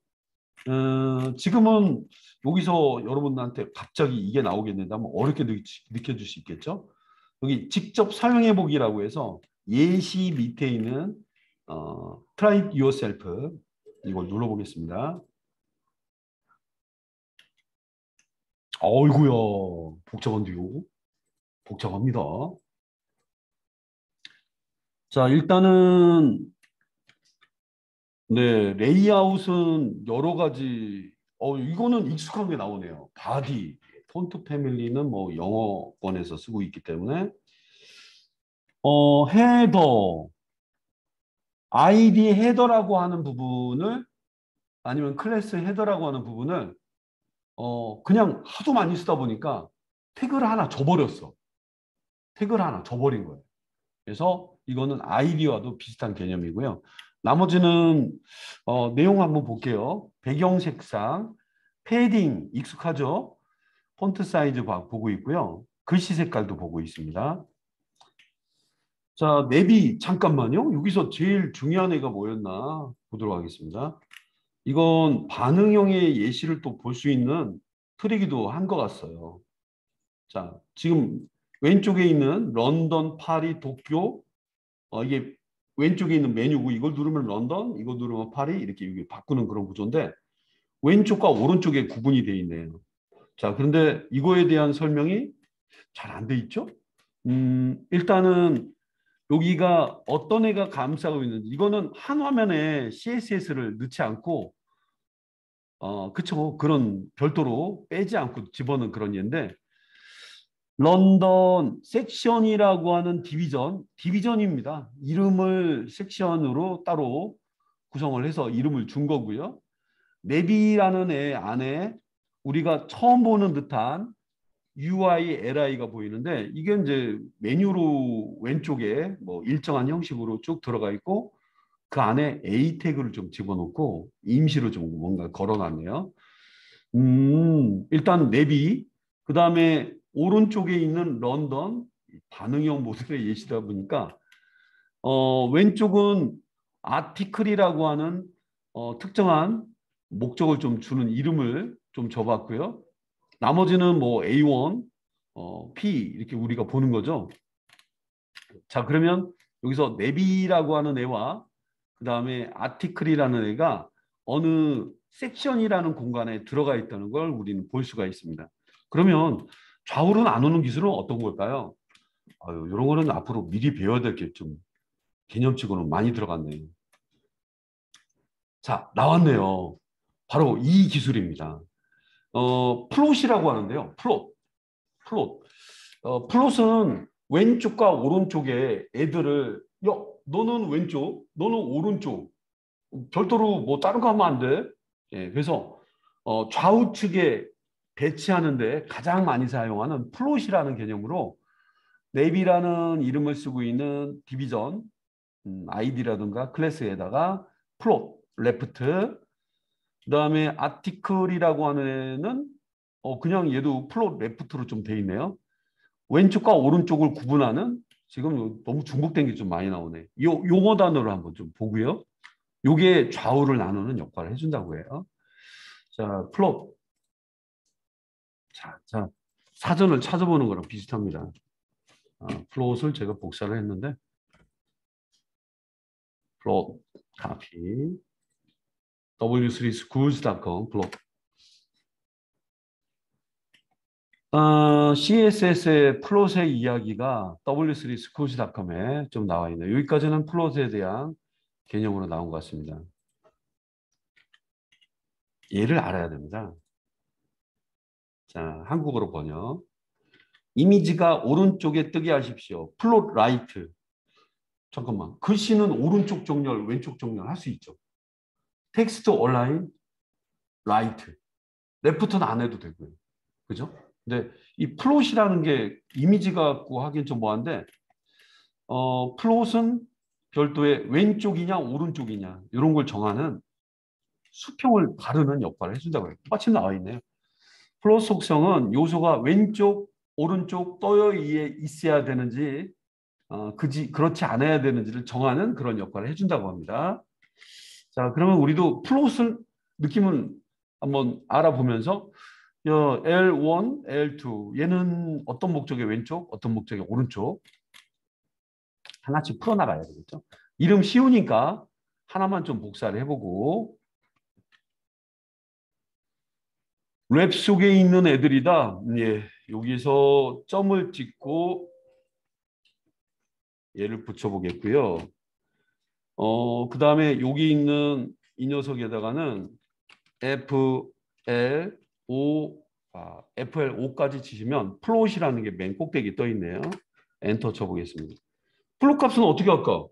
지금은 여기서 여러분한테 갑자기 이게 나오겠는데 한번 어렵게 느껴질 수 있겠죠? 여기 직접 사용해 보기라고 해서 예시 밑에 있는 Try it yourself 이걸 눌러보겠습니다. 어이구야 복잡한데요. 복잡합니다. 자 일단은 네 레이아웃은 여러 가지 이거는 익숙한 게 나오네요. 바디 폰트 패밀리는 뭐 영어권에서 쓰고 있기 때문에 헤더 아이디 헤더라고 하는 부분을 아니면 클래스 헤더라고 하는 부분을 그냥 하도 많이 쓰다 보니까 태그를 하나 줘버렸어. 태그를 하나 줘버린 거예요. 그래서 이거는 아이디와도 비슷한 개념이고요. 나머지는 내용 한번 볼게요. 배경 색상, 패딩 익숙하죠? 폰트 사이즈 보고 있고요. 글씨 색깔도 보고 있습니다. 자, 내비 잠깐만요. 여기서 제일 중요한 애가 뭐였나 보도록 하겠습니다. 이건 반응형의 예시를 또 볼 수 있는 트리기도 한 것 같아요. 자, 지금 왼쪽에 있는 런던, 파리, 도쿄 이게 왼쪽에 있는 메뉴고 이걸 누르면 런던, 이거 누르면 파리 이렇게 바꾸는 그런 구조인데 왼쪽과 오른쪽에 구분이 되어 있네요. 자, 그런데 이거에 대한 설명이 잘 안 돼 있죠? 일단은 여기가 어떤 애가 감싸고 있는지 이거는 한 화면에 CSS를 넣지 않고 그쵸 그런 별도로 빼지 않고 집어넣은 그런 예인데 런던 섹션이라고 하는 디비전입니다. 이름을 섹션으로 따로 구성을 해서 이름을 준 거고요. 내비라는 애 안에 우리가 처음 보는 듯한 UI, LI가 보이는데 이게 이제 메뉴로 왼쪽에 뭐 일정한 형식으로 쭉 들어가 있고 그 안에 A 태그를 좀 집어넣고 임시로 좀 뭔가 걸어놨네요. 일단 내비, 그 다음에 오른쪽에 있는 런던 반응형 모델의 예시다 보니까 왼쪽은 아티클이라고 하는 특정한 목적을 좀 주는 이름을 좀 줘봤고요. 나머지는 뭐 A1, P 이렇게 우리가 보는 거죠. 자, 그러면 여기서 내비라고 하는 애와 그 다음에 아티클이라는 애가 어느 섹션이라는 공간에 들어가 있다는 걸 우리는 볼 수가 있습니다. 그러면 좌우로 나누는 기술은 어떤 걸까요? 아유, 이런 거는 앞으로 미리 배워야 될 게 좀 개념치고는 많이 들어갔네요. 자, 나왔네요. 바로 이 기술입니다. 플롯이라고 하는데요. 플롯. 플롯은 왼쪽과 오른쪽에 애들을, 야, 너는 왼쪽, 너는 오른쪽. 별도로 뭐 다른 거 하면 안 돼. 예, 그래서 좌우측에 배치하는데 가장 많이 사용하는 플롯이라는 개념으로 네비라는 이름을 쓰고 있는 디비전, 아이디라든가 클래스에다가 플롯, 레프트, 그다음에 아티클이라고 하는 애는 그냥 얘도 플롯 레프트로 좀 돼 있네요. 왼쪽과 오른쪽을 구분하는 지금 너무 중복된 게 좀 많이 나오네. 요 용어 단어를 한번 좀 보고요. 요게 좌우를 나누는 역할을 해준다고 해요. 자, 플롯. 자, 사전을 찾아보는 거랑 비슷합니다. 플롯을 제가 복사를 했는데 플롯 카피 w3schools.com 플롯. CSS의 플롯의 이야기가 w3schools.com에 좀 나와 있네요. 여기까지는 플롯에 대한 개념으로 나온 것 같습니다. 얘를 알아야 됩니다. 자, 한국어로 번역. 이미지가 오른쪽에 뜨게 하십시오. 플롯 라이트. 잠깐만. 글씨는 오른쪽 정렬, 왼쪽 정렬 할 수 있죠. 텍스트 얼라인 라이트. 레프트는 안 해도 되고요. 그죠? 근데 이 플롯이라는 게 이미지 갖고 하긴 좀 뭐한데 플롯은 별도의 왼쪽이냐 오른쪽이냐 이런 걸 정하는 수평을 바르는 역할을 해준다고 해요. 마침 나와 있네요. 플롯 속성은 요소가 왼쪽, 오른쪽 떠여위에 있어야 되는지 그렇지 않아야 되는지를 정하는 그런 역할을 해준다고 합니다. 자, 그러면 우리도 플롯을 느낌은 한번 알아보면서 L1, L2 얘는 어떤 목적의 왼쪽, 어떤 목적의 오른쪽 하나씩 풀어나가야 되겠죠. 이름 쉬우니까 하나만 좀 복사를 해보고 랩 속에 있는 애들이다. 예, 여기서 점을 찍고 얘를 붙여보겠고요. 그 다음에 여기 있는 이 녀석에다가는 FL5, FL5까지 치시면 플롯이라는 게 맨 꼭대기 떠 있네요. 엔터 쳐보겠습니다. 플롯 값은 어떻게 할까?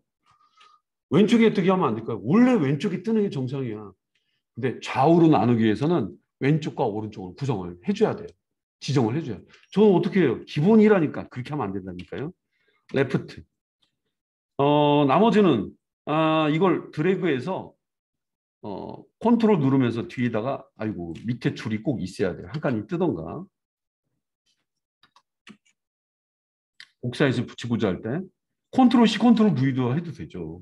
왼쪽에 뜨게 하면 안 될까요? 원래 왼쪽에 뜨는 게 정상이야. 근데 좌우로 나누기 위해서는 왼쪽과 오른쪽을 구성을 해줘야 돼요. 지정을 해줘요. 저는 어떻게 해요? 기본이라니까 그렇게 하면 안 된다니까요. 레프트. 나머지는 이걸 드래그해서 컨트롤 누르면서 뒤에다가 아이고 밑에 줄이 꼭 있어야 돼요. 한 칸이 뜨던가. 복사해서 붙이고자 할 때 컨트롤 C, 컨트롤 V도 해도 되죠.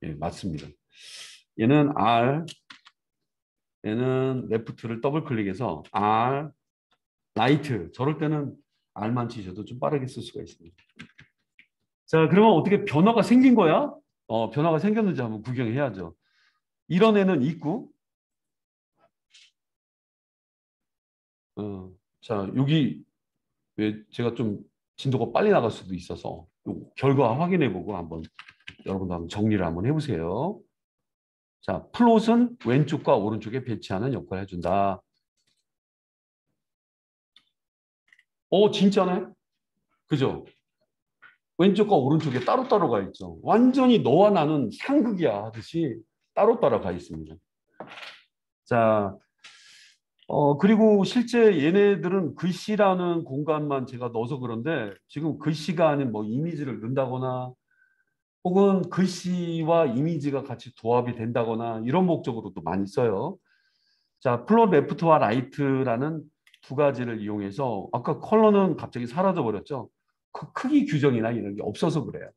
예, 맞습니다. 얘는 R, 얘는 레프트를 더블 클릭해서 R, 라이트. 저럴 때는 R만 치셔도 좀 빠르게 쓸 수가 있습니다. 자, 그러면 어떻게 변화가 생긴 거야? 변화가 생겼는지 한번 구경해야죠. 이런 애는 있고, 자, 여기 왜 제가 좀 진도가 빨리 나갈 수도 있어서 요 결과 확인해보고 한번 여러분도 한번 정리를 한번 해보세요. 자, 플롯은 왼쪽과 오른쪽에 배치하는 역할을 해준다. 진짜네? 그죠? 왼쪽과 오른쪽에 따로따로 가 있죠. 완전히 너와 나는 상극이야 하듯이 따로따로 가 있습니다. 자, 그리고 실제 얘네들은 글씨라는 공간만 제가 넣어서 그런데 지금 글씨가 아닌 뭐 이미지를 넣는다거나 혹은 글씨와 이미지가 같이 조합이 된다거나 이런 목적으로도 많이 써요. 자, 플롯 레프트와 라이트라는 두 가지를 이용해서 아까 컬러는 갑자기 사라져 버렸죠. 크기 규정이나 이런 게 없어서 그래요.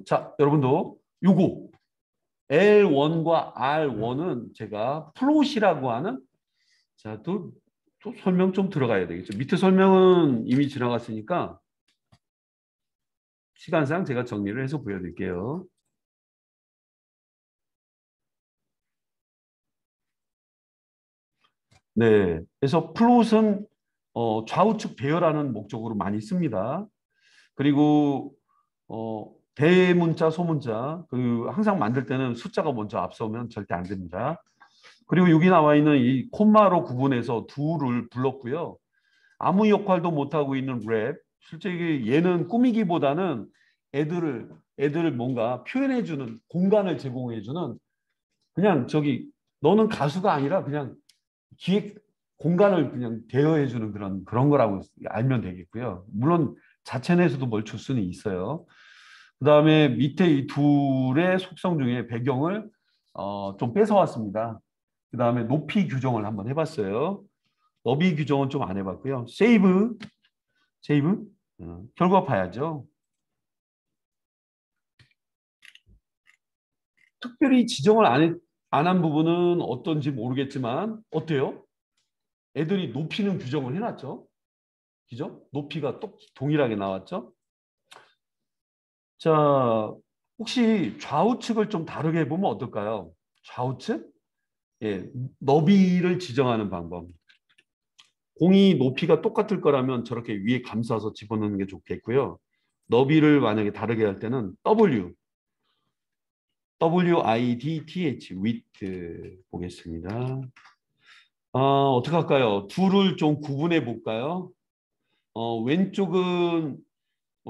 자, 여러분도 요거 L1과 R1은 제가 플롯이라고 하는 자, 또 설명 좀 들어가야 되겠죠. 밑에 설명은 이미 지나갔으니까 시간상 제가 정리를 해서 보여드릴게요. 네, 그래서 플롯은 좌우측 배열하는 목적으로 많이 씁니다. 그리고 대문자, 소문자 그 항상 만들 때는 숫자가 먼저 앞서면 절대 안 됩니다. 그리고 여기 나와 있는 이 콤마로 구분해서 do를 불렀고요. 아무 역할도 못하고 있는 랩. 솔직히 얘는 꾸미기보다는 애들을 뭔가 표현해주는 공간을 제공해주는 그냥 저기 너는 가수가 아니라 그냥 기획 공간을 그냥 대여해주는 그런 거라고 알면 되겠고요. 물론 자체 내에서도 뭘 줄 수는 있어요. 그다음에 밑에 이 둘의 속성 중에 배경을 좀 뺏어왔습니다. 그다음에 높이 규정을 한번 해봤어요. 너비 규정은 좀 안 해봤고요. 세이브, 결과 봐야죠. 특별히 지정을 안 한 부분은 어떤지 모르겠지만 어때요? 애들이 높이는 규정을 해놨죠. 그죠? 높이가 똑 동일하게 나왔죠. 자, 혹시 좌우측을 좀 다르게 해보면 어떨까요? 좌우측? 예, 너비를 지정하는 방법. 공이 높이가 똑같을 거라면 저렇게 위에 감싸서 집어넣는 게 좋겠고요. 너비를 만약에 다르게 할 때는 width, width 보겠습니다. 어떻게 할까요? 둘을 좀 구분해 볼까요? 왼쪽은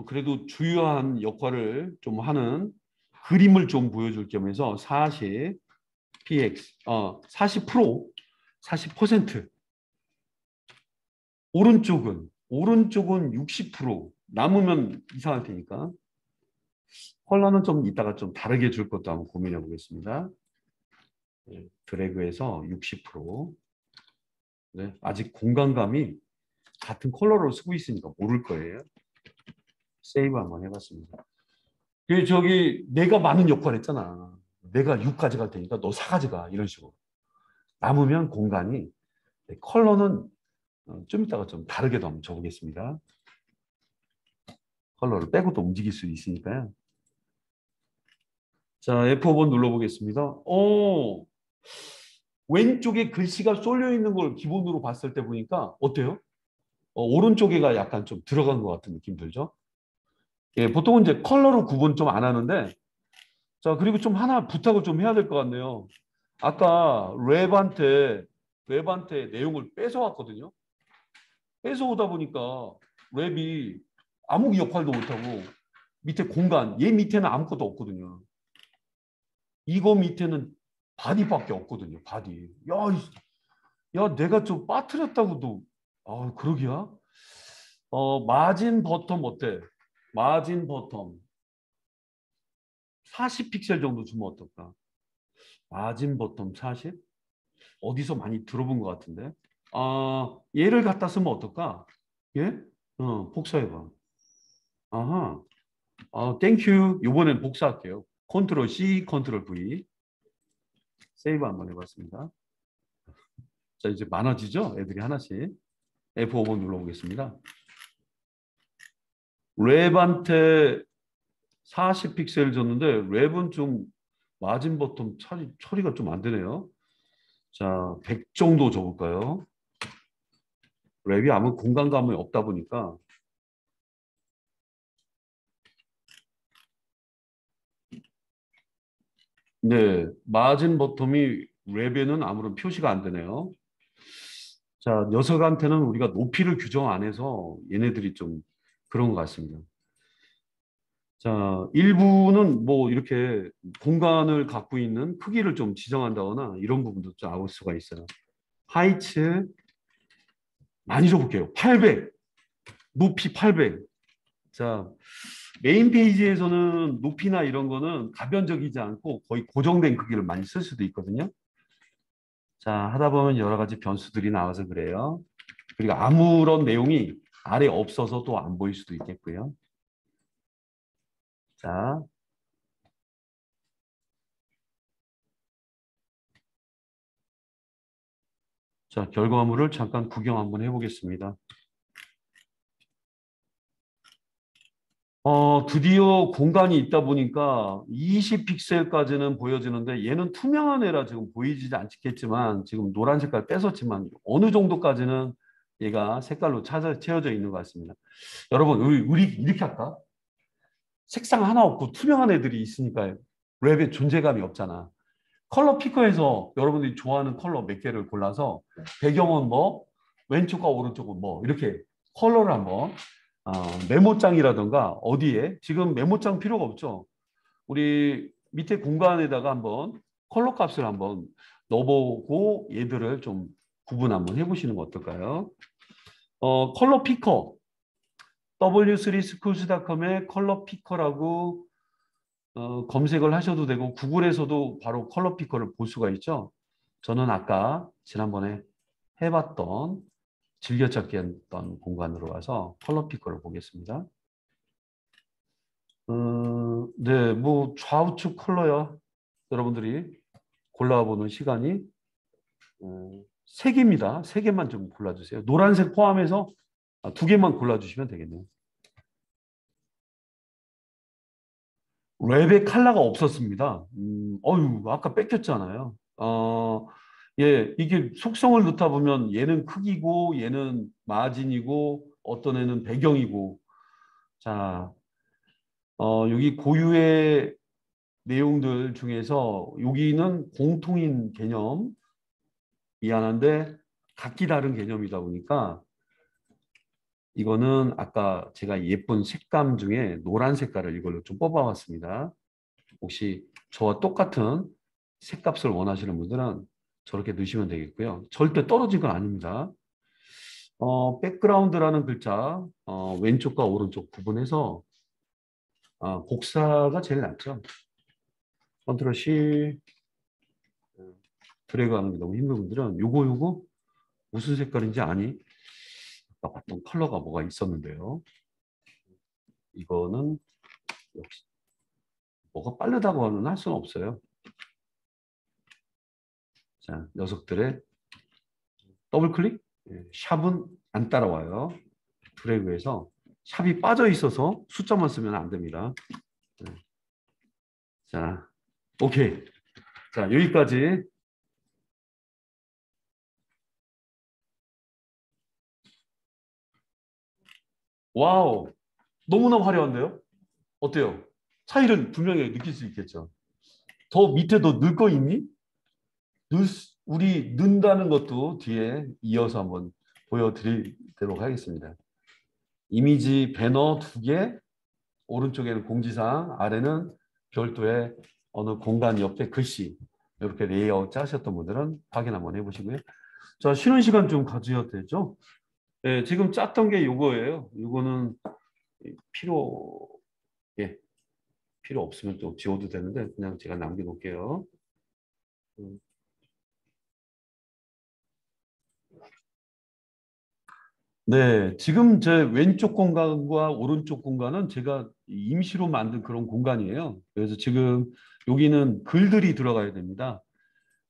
그래도 주요한 역할을 좀 하는 그림을 좀 보여줄 겸해서 40 px 40% 40% 오른쪽은 60% 남으면 이상할 테니까 컬러는 좀 이따가 좀 다르게 줄 것도 한번 고민해 보겠습니다. 네, 드래그해서 60%. 네, 아직 공간감이 같은 컬러로 쓰고 있으니까 모를 거예요. 세이브 한번 해봤습니다. 저기 내가 많은 역할 했잖아. 내가 6 가져갈 테니까 너 4 가져가 이런 식으로. 남으면 공간이 네, 컬러는 좀 이따가 좀 다르게도 한번 줘보겠습니다. 컬러를 빼고도 움직일 수 있으니까요. 자, F5번 눌러보겠습니다. 왼쪽에 글씨가 쏠려 있는 걸 기본으로 봤을 때 보니까 어때요? 오른쪽에가 약간 좀 들어간 것 같은 느낌 들죠? 예, 보통은 이제 컬러로 구분 좀 안 하는데, 자, 그리고 좀 하나 부탁을 좀 해야 될 것 같네요. 아까 랩한테 내용을 뺏어왔거든요. 뺏어오다 보니까 랩이 아무 역할도 못하고 밑에 공간, 얘 밑에는 아무것도 없거든요. 이거 밑에는 바디밖에 없거든요. 바디. 야, 내가 좀 빠뜨렸다고도. 그러기야? 마진 버텀 어때? 마진 버텀 40픽셀 정도 주면 어떨까? 마진 버텀 40? 어디서 많이 들어본 것 같은데? 얘를 갖다 쓰면 어떨까? 예? 복사해봐. 아하. 땡큐. 이번엔 복사할게요. 컨트롤 C, 컨트롤 V. 세이브 한번 해봤습니다. 자, 이제 많아지죠? 애들이 하나씩. F5번 눌러보겠습니다. 랩한테 40픽셀 줬는데 랩은 좀 마진 버튼 처리가 좀 안 되네요. 자, 100 정도 줘볼까요? 랩이 아무 공간감이 없다 보니까 네, 마진 버텀이 랩에는 아무런 표시가 안 되네요. 자, 녀석한테는 우리가 높이를 규정 안 해서 얘네들이 좀 그런 것 같습니다. 자, 일부는 뭐 이렇게 공간을 갖고 있는 크기를 좀 지정한다거나 이런 부분도 좀 아울 수가 있어요. 하이츠 많이 줘볼게요. 800, 높이 800. 자, 메인 페이지에서는 높이나 이런 거는 가변적이지 않고 거의 고정된 크기를 많이 쓸 수도 있거든요. 자, 하다 보면 여러 가지 변수들이 나와서 그래요. 그리고 아무런 내용이 아래 없어서 또 안 보일 수도 있겠고요. 자, 자, 결과물을 잠깐 구경 한번 해보겠습니다. 드디어 공간이 있다 보니까 20픽셀까지는 보여지는데 얘는 투명한 애라 지금 보이지 않겠지만 지금 노란 색깔 뺏었지만 어느 정도까지는 얘가 색깔로 채워져 있는 것 같습니다. 여러분, 우리 이렇게 할까? 색상 하나 없고 투명한 애들이 있으니까 랩에 존재감이 없잖아. 컬러 피커에서 여러분들이 좋아하는 컬러 몇 개를 골라서 배경은 뭐, 왼쪽과 오른쪽은 뭐, 이렇게 컬러를 한번 메모장이라든가 어디에 지금 메모장 필요가 없죠. 우리 밑에 공간에다가 한번 컬러 값을 한번 넣어보고 얘들을 좀 구분 한번 해보시는 거 어떨까요? 컬러 피커 w3schools.com에 컬러 피커라고 검색을 하셔도 되고 구글에서도 바로 컬러 피커를 볼 수가 있죠. 저는 아까 지난번에 해봤던 즐겨찾기 했던 공간으로 가서 컬러 피커를 보겠습니다. 네, 뭐 좌우측 컬러야. 여러분들이 골라보는 시간이 세 개입니다. 세 개만 좀 골라주세요. 노란색 포함해서 두 개만 골라주시면 되겠네요. 랩의 컬러가 없었습니다. 어유 아까 뺏겼잖아요. 예, 이게 속성을 넣다 보면 얘는 크기고 얘는 마진이고 어떤 애는 배경이고 자, 여기 고유의 내용들 중에서 여기는 공통인 개념 미안한데 각기 다른 개념이다 보니까 이거는 아까 제가 예쁜 색감 중에 노란 색깔을 이걸로 좀 뽑아봤습니다. 혹시 저와 똑같은 색값을 원하시는 분들은 저렇게 넣으시면 되겠고요. 절대 떨어진 건 아닙니다. 백그라운드라는 글자 왼쪽과 오른쪽 구분해서 복사가 제일 낫죠. 컨트롤 C 드래그 하는 게 너무 힘든 분들은 요거 무슨 색깔인지 아니? 아까 봤던 컬러가 뭐가 있었는데요. 이거는 역시 뭐가 빠르다고는 할 수는 없어요. 자, 녀석들의 더블 클릭, 샵은 안 따라와요. 드래그해서 샵이 빠져 있어서 숫자만 쓰면 안 됩니다. 자, 오케이. 자, 여기까지. 와우, 너무나 화려한데요? 어때요? 차이를 분명히 느낄 수 있겠죠. 더 밑에 더 넣을 거 있니? 우리 넣는다는 것도 뒤에 이어서 한번 보여드리도록 하겠습니다. 이미지 배너 2개, 오른쪽에는 공지사항, 아래는 별도의 어느 공간 옆에 글씨. 이렇게 레이아웃 짜셨던 분들은 확인 한번 해보시고요. 자, 쉬는 시간 좀 가져야 되죠? 네, 지금 짰던 게 요거예요. 요거는 예, 필요 없으면 또 지워도 되는데 그냥 제가 남겨놓을게요. 음. 네, 지금 제 왼쪽 공간과 오른쪽 공간은 제가 임시로 만든 그런 공간이에요. 그래서 지금 여기는 글들이 들어가야 됩니다.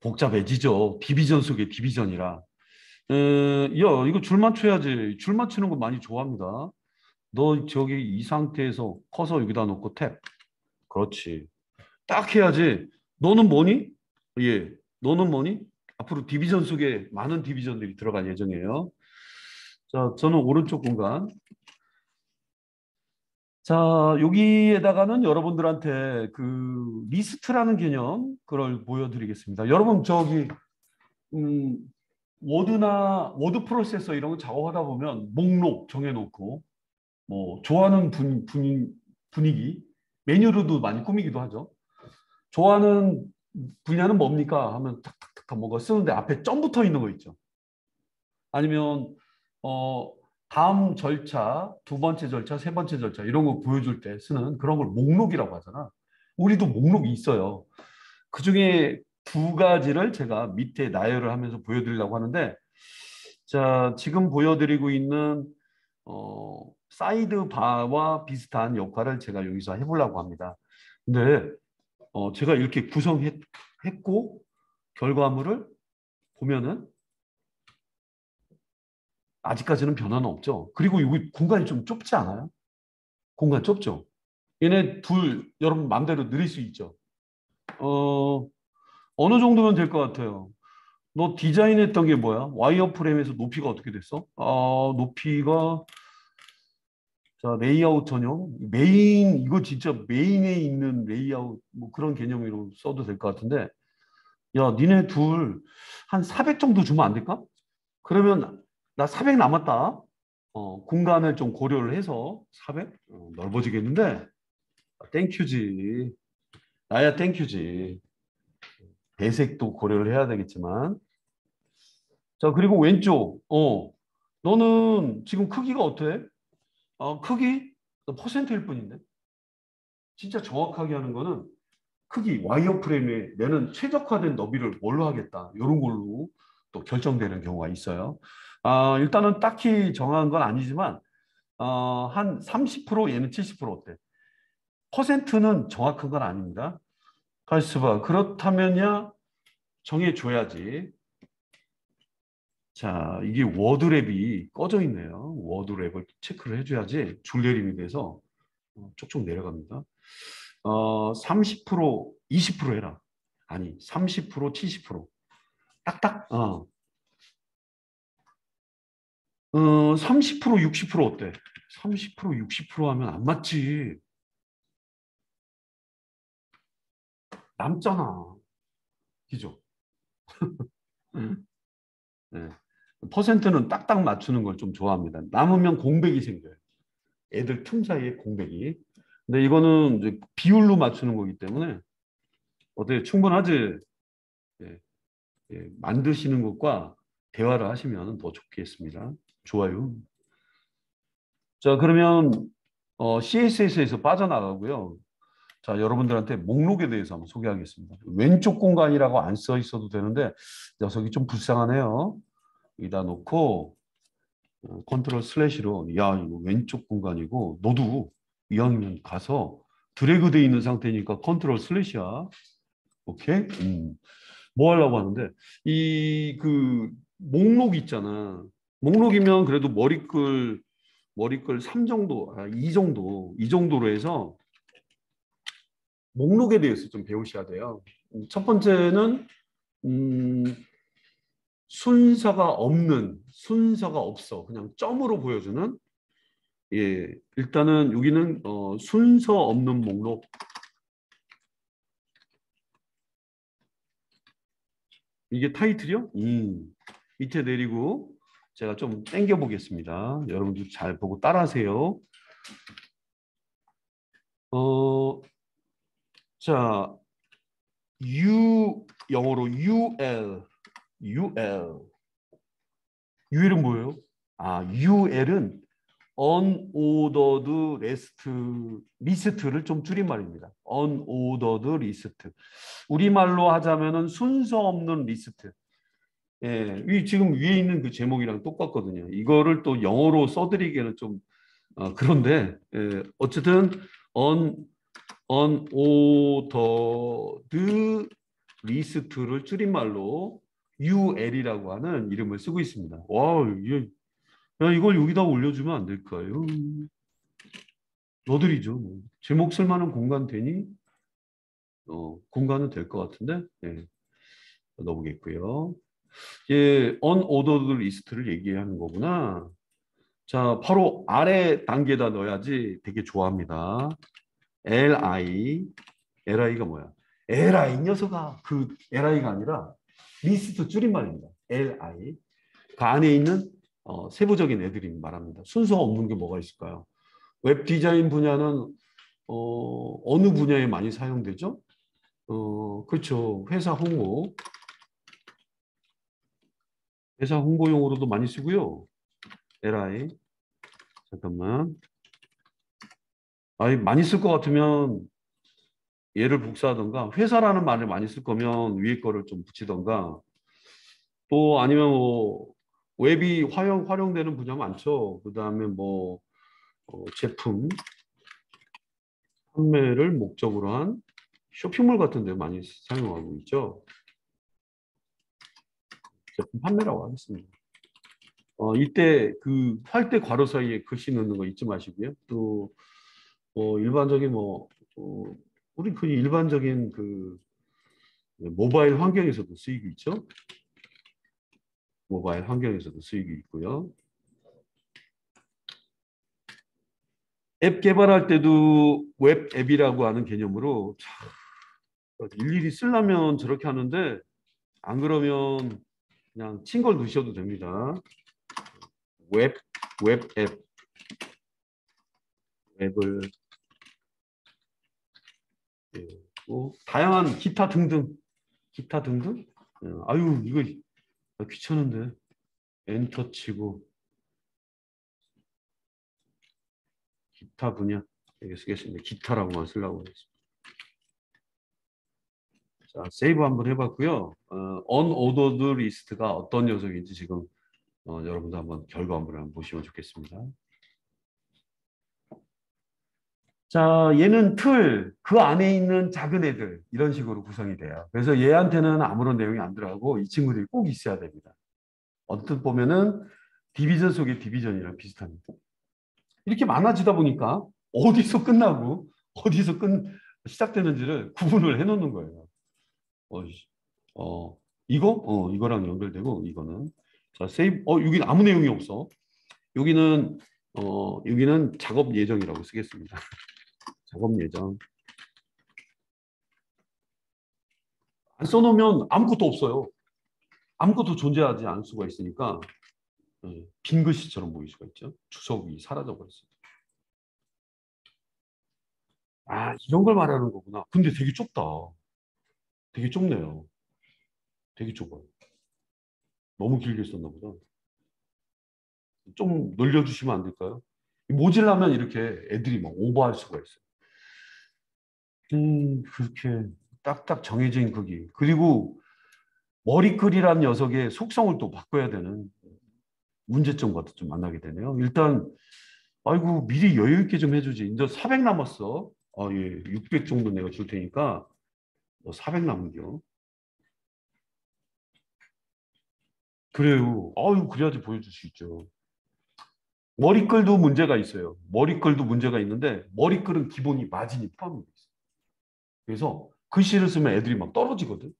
복잡해지죠. 디비전 속의 디비전이라. 야, 이거 줄 맞춰야지. 줄 맞추는 거 많이 좋아합니다. 너 저기 이 상태에서 커서 여기다 놓고 탭. 그렇지. 딱 해야지. 너는 뭐니? 예. 너는 뭐니? 앞으로 디비전 속에 많은 디비전들이 들어갈 예정이에요. 자, 저는 오른쪽 공간. 자, 여기에다가는 여러분들한테 그 리스트라는 개념, 그걸 보여드리겠습니다. 여러분, 저기, 음, 워드 프로세서 이런 거 작업하다 보면 목록 정해놓고, 뭐, 좋아하는 분위기, 메뉴로도 많이 꾸미기도 하죠. 좋아하는 분야는 뭡니까? 하면 탁탁탁 뭐가 쓰는데 앞에 점 붙어 있는 거 있죠. 아니면 어 다음 절차, 두 번째 절차, 세 번째 절차 이런 거 보여줄 때 쓰는 그런 걸 목록이라고 하잖아. 우리도 목록이 있어요. 그중에 두 가지를 제가 밑에 나열을 하면서 보여드리려고 하는데 자, 지금 보여드리고 있는 사이드 바와 비슷한 역할을 제가 여기서 해보려고 합니다. 근데 제가 이렇게 구성했고 결과물을 보면은 아직까지는 변화는 없죠. 그리고 여기 공간이 좀 좁지 않아요? 공간 좁죠? 얘네 둘 여러분 마음대로 늘릴 수 있죠. 어느 정도면 될 것 같아요. 너 디자인했던 게 뭐야? 와이어프레임에서 높이가 어떻게 됐어? 높이가 자 레이아웃 전용 메인 이거 진짜 메인에 있는 레이아웃 뭐 그런 개념으로 써도 될 것 같은데 야 니네 둘 한 400 정도 주면 안 될까? 그러면 나 400 남았다. 공간을 좀 고려를 해서 400 넓어지겠는데 땡큐지. 나야 땡큐지. 배색도 고려를 해야 되겠지만 자 그리고 왼쪽 너는 지금 크기가 어때? 크기 너 퍼센트일 뿐인데 진짜 정확하게 하는 거는 크기 와이어 프레임에 내는 최적화된 너비를 뭘로 하겠다 이런 걸로 또 결정되는 경우가 있어요. 일단은 딱히 정한 건 아니지만 한 30% 얘는 70% 어때? 퍼센트는 정확한 건 아닙니다. 가만있어 봐. 그렇다면야 정해줘야지. 자, 이게 워드랩이 꺼져 있네요. 워드랩을 체크를 해줘야지 줄내림이 돼서 쪽쪽 내려갑니다. 30% 20% 해라. 아니 30% 70% 딱딱 30% 60% 어때? 30% 60% 하면 안 맞지. 남잖아. 그죠? 네. 퍼센트는 딱딱 맞추는 걸 좀 좋아합니다. 남으면 공백이 생겨요. 애들 틈 사이에 공백이. 근데 이거는 이제 비율로 맞추는 거기 때문에 어떻게 충분하지? 예, 예, 만드시는 것과 대화를 하시면 더 좋겠습니다. 좋아요. 자, 그러면 CSS에서 빠져나가고요. 자, 여러분들한테 목록에 대해서 한번 소개하겠습니다. 왼쪽 공간이라고 안 써 있어도 되는데 녀석이 좀 불쌍하네요. 여기다 놓고 컨트롤 슬래시로 야, 이거 왼쪽 공간이고 너도 이왕이면 가서 드래그 돼 있는 상태니까 컨트롤 슬래시야. 오케이? 뭐 하려고 하는데 이 그 목록 있잖아. 목록이면 그래도 머리글 3 정도, 2 정도, 이 정도로 해서 목록에 대해서 좀 배우셔야 돼요. 첫 번째는 음, 순서가 없어. 그냥 점으로 보여주는 예, 일단은 여기는 순서 없는 목록. 이게 타이틀이요? 밑에 내리고 제가 좀 당겨 보겠습니다. 여러분들 잘 보고 따라하세요. 어, 자, 영어로 UL은 뭐예요? UL은 unordered list를 좀 줄인 말입니다. unordered list. 우리말로 하자면은 순서 없는 리스트. 예, 지금 위에 있는 그 제목이랑 똑같거든요. 이거를 또 영어로 써드리기에는 좀 그런데 어쨌든 un, unordered list를 줄임말로 UL이라고 하는 이름을 쓰고 있습니다. 와, 야, 이걸 여기다 올려주면 안 될까요? 너들이죠. 뭐. 제목 쓸만한 공간 되니? 공간은 될 것 같은데? 예, 넣어보겠고요. 이제 unordered list를 얘기하는 거구나. 자, 바로 아래 단계에다 넣어야지 되게 좋아합니다. LI가 뭐야? LI 녀석아. 그 LI가 아니라 리스트 줄임말입니다. LI. 그 안에 있는 세부적인 애들이 말합니다. 순서가 없는 게 뭐가 있을까요? 웹 디자인 분야는 어느 분야에 많이 사용되죠? 그렇죠. 회사 홍보용으로도 많이 쓰고요. LI. 잠깐만. 많이 쓸 것 같으면 얘를 복사하던가 회사라는 말을 많이 쓸 거면 위에 거를 좀 붙이던가 또 아니면 뭐 웹이 활용되는 분야 많죠. 그다음에 뭐 제품 판매를 목적으로 한 쇼핑몰 같은 데 많이 사용하고 있죠. 제품 판매라고 하겠습니다. 이때 그 활대 괄호 사이에 글씨 넣는 거 잊지 마시고요. 또 일반적인 우리 그 일반적인 그 모바일 환경에서도 쓰이고 있죠. 모바일 환경에서도 수익이 있고요. 앱 개발할 때도 웹 앱이라고 하는 개념으로 참 일일이 쓰려면 저렇게 하는데 안 그러면 그냥 친 걸 넣으셔도 됩니다. 웹, 웹 앱, 웹을 뭐 다양한 기타 등등, 기타 등등. 아유 이거 귀찮은데 엔터 치고 기타 분야 여기 쓰겠습니다. 기타라고만 쓰려고 했습니다. 자, 세이브 한번 해봤고요. unordered list가 어떤 녀석인지 지금 여러분도 한번 결과물을 한번 보시면 좋겠습니다. 자, 얘는 틀, 그 안에 있는 작은 애들 이런 식으로 구성이 돼요. 그래서 얘한테는 아무런 내용이 안 들어가고 이 친구들이 꼭 있어야 됩니다. 언뜻 보면은 디비전 속의 디비전이랑 비슷합니다. 이렇게 많아지다 보니까 어디서 끝나고 어디서 시작되는지를 구분을 해놓는 거예요. 어, 어, 이거랑 연결되고 이거는 자 세이브 여기 아무 내용이 없어. 여기는 여기는 작업 예정이라고 쓰겠습니다. 작업 예정. 안 써놓으면 아무것도 없어요. 아무것도 존재하지 않을 수가 있으니까 빈 글씨처럼 보일 수가 있죠. 주석이 사라져 버렸어요. 아, 이런 걸 말하는 거구나. 근데 되게 좁다. 되게 좁네요. 되게 좁아요. 너무 길게 썼나 보다. 좀 늘려주시면 안 될까요? 모질라면 이렇게 애들이 막 오버할 수가 있어요. 그렇게 딱딱 정해진 크기. 그리고 머리글이란 녀석의 속성을 또 바꿔야 되는 문제점과 좀 만나게 되네요. 일단, 아이고, 미리 여유 있게 좀 해주지. 이제 400 남았어. 예, 600 정도 내가 줄 테니까 400 남은겨. 그래요. 아유, 그래야지 보여줄 수 있죠. 머리글도 문제가 있어요. 머리글도 문제가 있는데 머리글은 기본이 마진이 포함이 돼 있어요. 그래서 글씨를 쓰면 애들이 막 떨어지거든.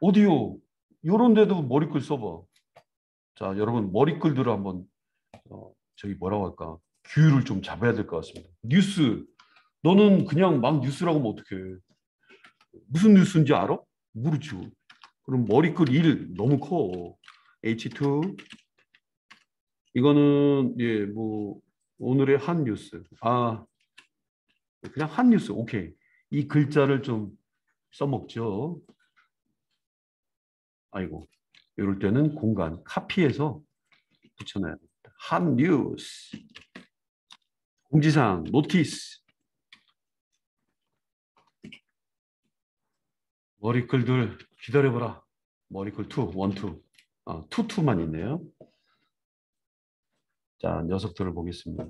오디오 이런 데도 머리글 써봐. 자, 여러분 머리글들을 한번 저기 뭐라고 할까? 규율을 좀 잡아야 될 것 같습니다. 뉴스 너는 그냥 막 뉴스라고 하면 어떡해. 무슨 뉴스인지 알아? 모르죠. 그럼 머리글 1 너무 커. H2 이거는 예, 뭐 오늘의 한 뉴스. 그냥 한 뉴스. 오케이. 이 글자를 좀 써먹죠. 아이고. 이럴 때는 공간 카피해서 붙여놔야 됩니다. 한 뉴스. 공지사항 노티스. 머리글들 기다려봐라. 머리글 2, 1, 2. 2, 2만 있네요. 자, 녀석들을 보겠습니다.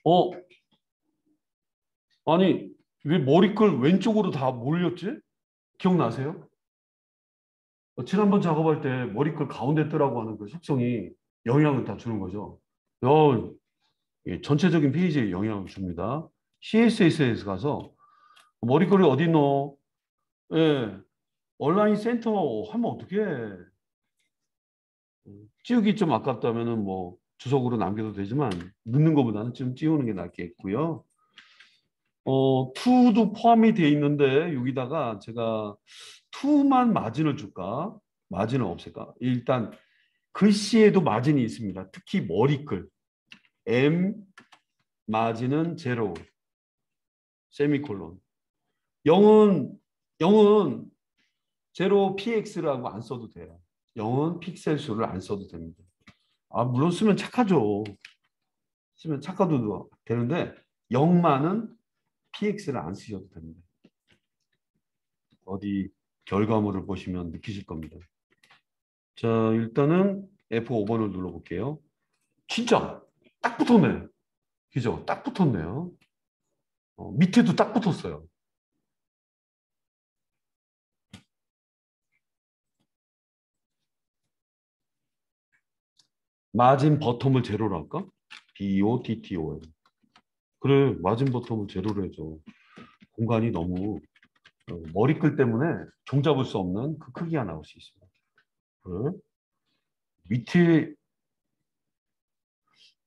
어, 아니, 왜 머리글 왼쪽으로 다 몰렸지? 기억나세요? 지난번 작업할 때 머리글 가운데 뜨라고 하는 그 속성이 영향을 다 주는 거죠. 예, 전체적인 페이지에 영향을 줍니다. CSS에서 가서 머리글이 어디 있노? 예, 온라인 센터 하면 어떻게 해? 찌우기 좀 아깝다면은 뭐 주석으로 남겨도 되지만 넣는 것보다는 좀 찌우는 게 낫겠고요. to도 포함이 돼 있는데 여기다가 제가 to만 마진을 줄까? 마진을 없앨까? 일단 글씨에도 마진이 있습니다. 특히 머리글. M 마진은 제로 세미콜론. 0은 제로 px라고 안 써도 돼요. 0은 픽셀 수를 안 써도 됩니다. 물론 쓰면 착하죠. 쓰면 착하도 되는데 0만은 px를 안 쓰셔도 됩니다. 어디 결과물을 보시면 느끼실 겁니다. 자, 일단은 F5번을 눌러볼게요. 진짜 딱 붙었네. 그죠? 딱 붙었네요. 밑에도 딱 붙었어요. 마진 버텀을 제로로 할까? BOTTOM. 그래, 마진 버텀을 제로로 해줘. 공간이 너무 머리끌 때문에 종잡을 수 없는 그 크기가 나올 수 있습니다. 밑에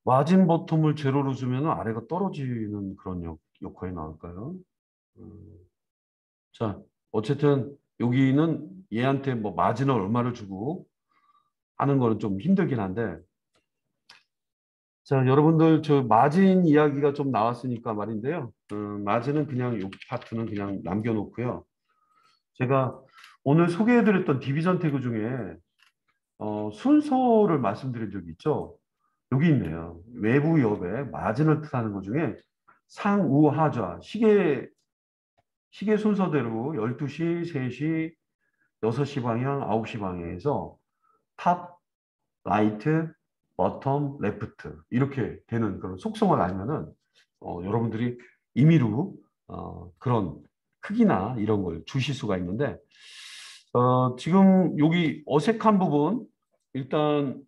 마진 버텀을 제로로 주면 아래가 떨어지는 그런 역할이 나올까요? 자, 어쨌든 여기는 얘한테 뭐 마진을 얼마를 주고 하는 거는 좀 힘들긴 한데, 자, 여러분들 저 마진 이야기가 좀 나왔으니까 말인데요. 마진은 그냥 이 파트는 그냥 남겨놓고요. 제가 오늘 소개해드렸던 디비전 태그 중에 순서를 말씀드린 적이 있죠. 여기 있네요. 외부 기업에 마진을 뜻하는 것 중에 상우하좌 시계 순서대로 12시, 3시, 6시 방향, 9시 방향에서 탑, 라이트, 버텀, 레프트 이렇게 되는 그런 속성을 알면은 여러분들이 임의로 그런 크기나 이런 걸 주실 수가 있는데 지금 여기 어색한 부분 일단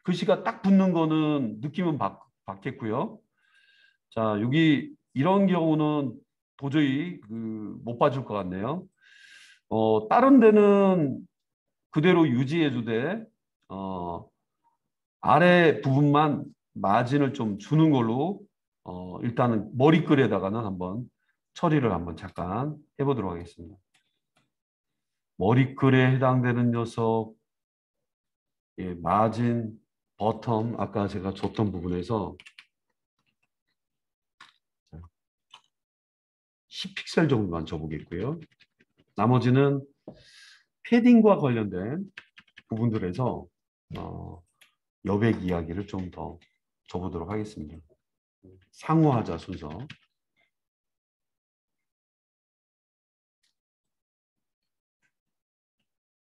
글씨가 딱 붙는 거는 느낌은 받겠고요. 자, 여기 이런 경우는 도저히 못 봐줄 것 같네요. 다른 데는 그대로 유지해주되 아래 부분만 마진을 좀 주는 걸로 일단은 머리글에다가는 한번 처리를 한번 잠깐 해보도록 하겠습니다. 머리글에 해당되는 녀석, 예, 마진, 버텀 아까 제가 줬던 부분에서 10픽셀 정도만 줘보겠고요. 나머지는 패딩과 관련된 부분들에서 여백 이야기를 좀 더 줘보도록 하겠습니다. 상호하자 순서.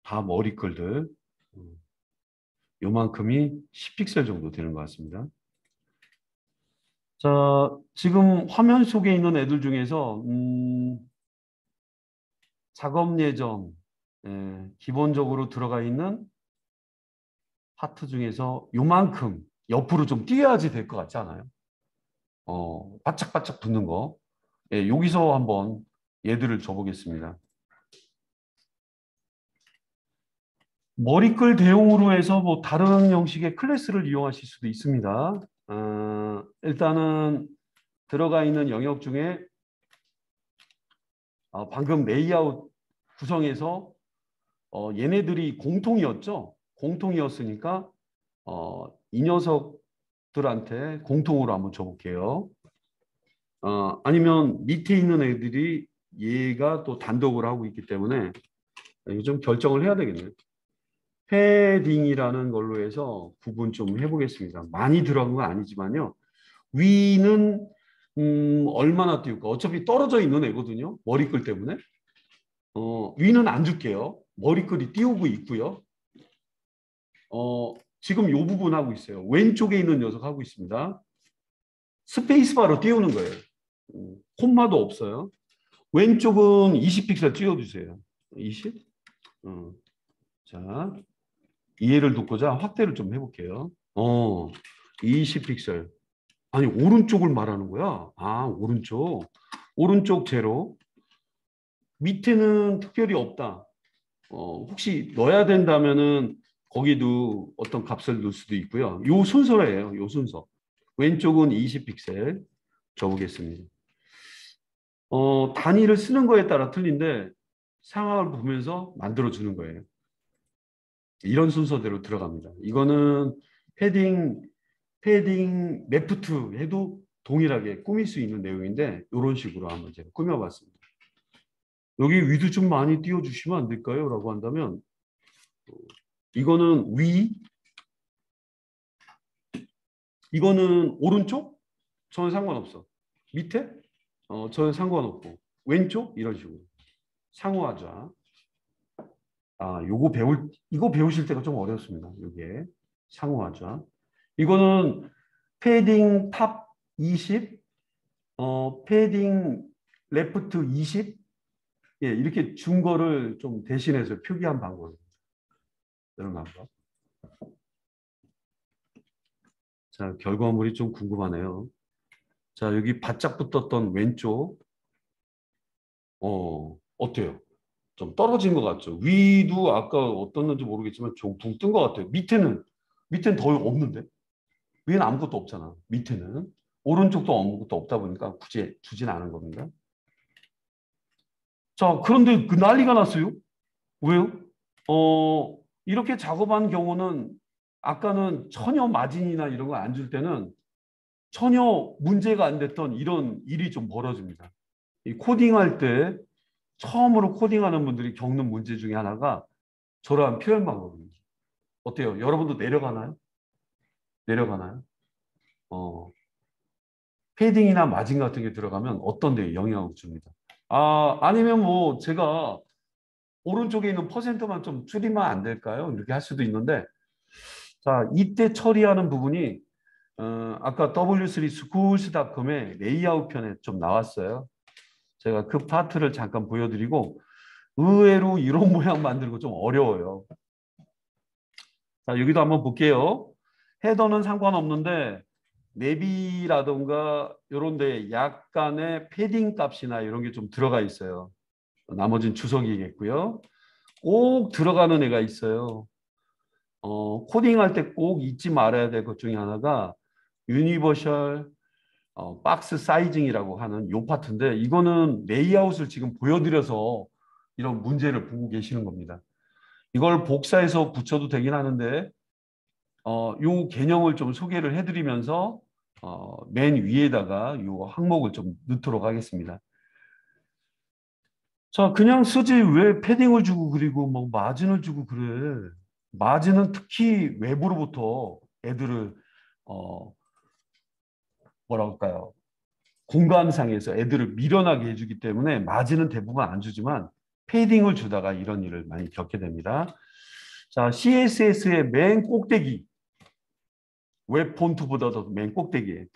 다 머리글들. 요만큼이 10픽셀 정도 되는 것 같습니다. 자, 지금 화면 속에 있는 애들 중에서 작업 예정 기본적으로 들어가 있는 파트 중에서 요만큼 옆으로 좀 띄어야지 될 것 같지 않아요? 바짝바짝 붙는 거. 예, 여기서 한번 얘들을 줘보겠습니다. 머리글 대용으로 해서 뭐 다른 형식의 클래스를 이용하실 수도 있습니다. 일단은 들어가 있는 영역 중에 방금 레이아웃 구성에서 얘네들이 공통이었죠. 공통이었으니까 이 녀석들한테 공통으로 한번 줘볼게요. 아니면 밑에 있는 애들이 얘가 또 단독으로 하고 있기 때문에 이거 좀 결정을 해야 되겠네요. 패딩이라는 걸로 해서 구분 좀 해보겠습니다. 많이 들어간 건 아니지만요. 위는 얼마나 띄울까? 어차피 떨어져 있는 애거든요. 머리끌 때문에. 위는 안 줄게요. 머리끌이 띄우고 있고요. 지금 이 부분 하고 있어요. 왼쪽에 있는 녀석 하고 있습니다. 스페이스바로 띄우는 거예요. 콤마도 없어요. 왼쪽은 20픽셀 띄워주세요. 20? 자, 이해를 돕고자 확대를 좀 해볼게요. 20픽셀. 아니, 오른쪽을 말하는 거야. 오른쪽. 오른쪽 제로. 밑에는 특별히 없다. 혹시 넣어야 된다면은 거기도 어떤 값을 넣을 수도 있고요. 요 순서예요. 요 순서. 왼쪽은 20픽셀 줘보겠습니다. 단위를 쓰는 거에 따라 틀린데 상황을 보면서 만들어주는 거예요. 이런 순서대로 들어갑니다. 이거는 패딩 레프트 해도 동일하게 꾸밀 수 있는 내용인데 이런 식으로 한번 제가 꾸며봤습니다. 여기 위도 좀 많이 띄워주시면 안 될까요? 라고 한다면 이거는 위, 이거는 오른쪽? 저는 상관없어. 밑에? 저는 상관없고 왼쪽? 이런 식으로 상호하자. 이거 배우실 때가 좀 어렵습니다. 이게 상호하자. 이거는 패딩 탑 20, 패딩 레프트 20, 예, 이렇게 준 거를 좀 대신해서 표기한 방법입니다. 이런 방법. 자, 결과물이 좀 궁금하네요. 자, 여기 바짝 붙었던 왼쪽, 어때요? 좀 떨어진 것 같죠. 위도 아까 어떻는지 모르겠지만 좀 붕 뜬 것 같아요. 밑에는 더 없는데 위에는 아무것도 없잖아. 밑에는 오른쪽도 아무것도 없다 보니까 굳이 주진 않은 겁니다. 자, 그런데 그 난리가 났어요. 왜요? 이렇게 작업한 경우는 아까는 전혀 마진이나 이런 거 안 줄 때는 전혀 문제가 안 됐던 이런 일이 좀 벌어집니다. 이 코딩할 때 처음으로 코딩하는 분들이 겪는 문제 중에 하나가 저러한 표현 방법입니다. 어때요? 여러분도 내려가나요? 내려가나요? 어, 패딩이나 마진 같은 게 들어가면 어떤 데 영향을 줍니다. 아니면 뭐 제가 오른쪽에 있는 퍼센트만 좀 줄이면 안 될까요? 이렇게 할 수도 있는데 자, 이때 처리하는 부분이 아까 W3 schools.com의 레이아웃 편에 좀 나왔어요. 제가 그 파트를 잠깐 보여드리고 의외로 이런 모양 만들고 좀 어려워요. 자, 여기도 한번 볼게요. 헤더는 상관없는데 내비라던가 이런 데 약간의 패딩 값이나 이런 게 좀 들어가 있어요. 나머지는 주석이겠고요. 꼭 들어가는 애가 있어요. 코딩할 때 꼭 잊지 말아야 될 것 중에 하나가 유니버셜 박스 사이징이라고 하는 요 파트인데 이거는 레이아웃을 지금 보여드려서 이런 문제를 보고 계시는 겁니다. 이걸 복사해서 붙여도 되긴 하는데 요 개념을 좀 소개를 해드리면서 맨 위에다가 요 항목을 좀 넣도록 하겠습니다. 자, 그냥 쓰지 왜 패딩을 주고 그리고 뭐 마진을 주고 그래. 마진은 특히 외부로부터 애들을 어, 뭐라 할까요? 공간상에서 애들을 밀어나게 해주기 때문에 마진은 대부분 안 주지만 패딩을 주다가 이런 일을 많이 겪게 됩니다. 자, CSS의 맨 꼭대기, 웹 폰트보다도 맨 꼭대기에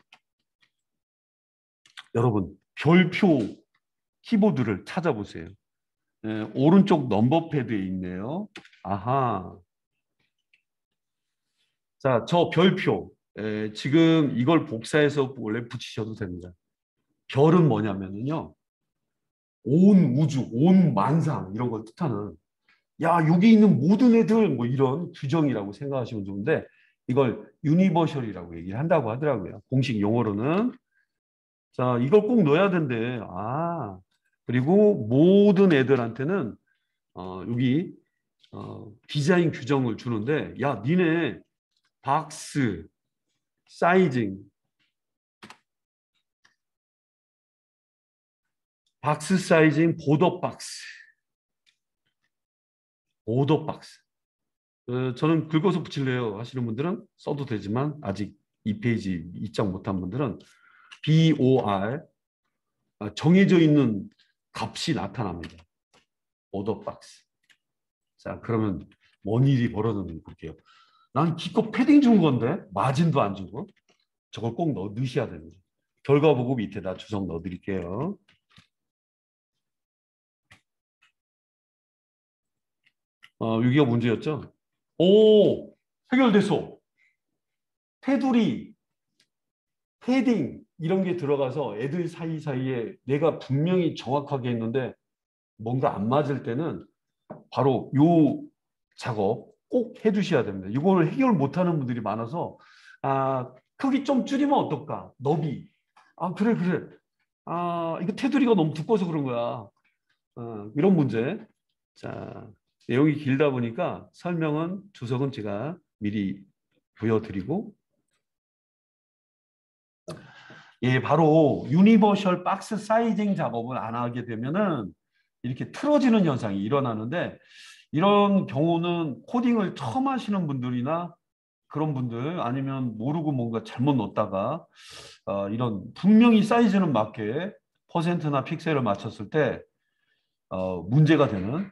여러분 별표 키보드를 찾아보세요. 오른쪽 넘버 패드에 있네요. 아하. 자, 저 별표. 지금 이걸 복사해서 원래 붙이셔도 됩니다. 별은 뭐냐면요. 온 우주, 온 만상 이런 걸 뜻하는 야, 여기 있는 모든 애들 뭐 이런 규정이라고 생각하시면 좋은데 이걸 유니버셜이라고 얘기를 한다고 하더라고요. 공식 용어로는. 자, 이걸 꼭 넣어야 된대. 그리고 모든 애들한테는 여기 디자인 규정을 주는데 야, 니네 박스, 사이징, 박스 사이징, 보더 박스, 보더 박스. 저는 긁어서 붙일래요 하시는 분들은 써도 되지만 아직 이 페이지 입장 못한 분들은 BOR 정해져 있는 값이 나타납니다. 보더 박스. 자, 그러면 뭔 일이 벌어졌는지 볼게요. 난 기껏 패딩 준 건데 마진도 안 주고 저걸 꼭 넣으셔야 됩니다. 결과 보고 밑에다 주석 넣어드릴게요. 여기가 문제였죠? 오, 해결됐어. 테두리, 패딩 이런 게 들어가서 애들 사이사이에 내가 분명히 정확하게 했는데 뭔가 안 맞을 때는 바로 요 작업 꼭 해주셔야 됩니다. 이걸 해결 못하는 분들이 많아서 크기 좀 줄이면 어떨까? 너비. 그래 그래. 이거 테두리가 너무 두꺼워서 그런 거야. 이런 문제. 자, 내용이 길다 보니까 설명은 주석은 제가 미리 보여드리고 예, 바로 유니버셜 박스 사이징 작업을 안 하게 되면은 이렇게 틀어지는 현상이 일어나는데 이런 경우는 코딩을 처음 하시는 분들이나 그런 분들 아니면 모르고 뭔가 잘못 넣었다가 이런 분명히 사이즈는 맞게 퍼센트나 픽셀을 맞췄을 때 문제가 되는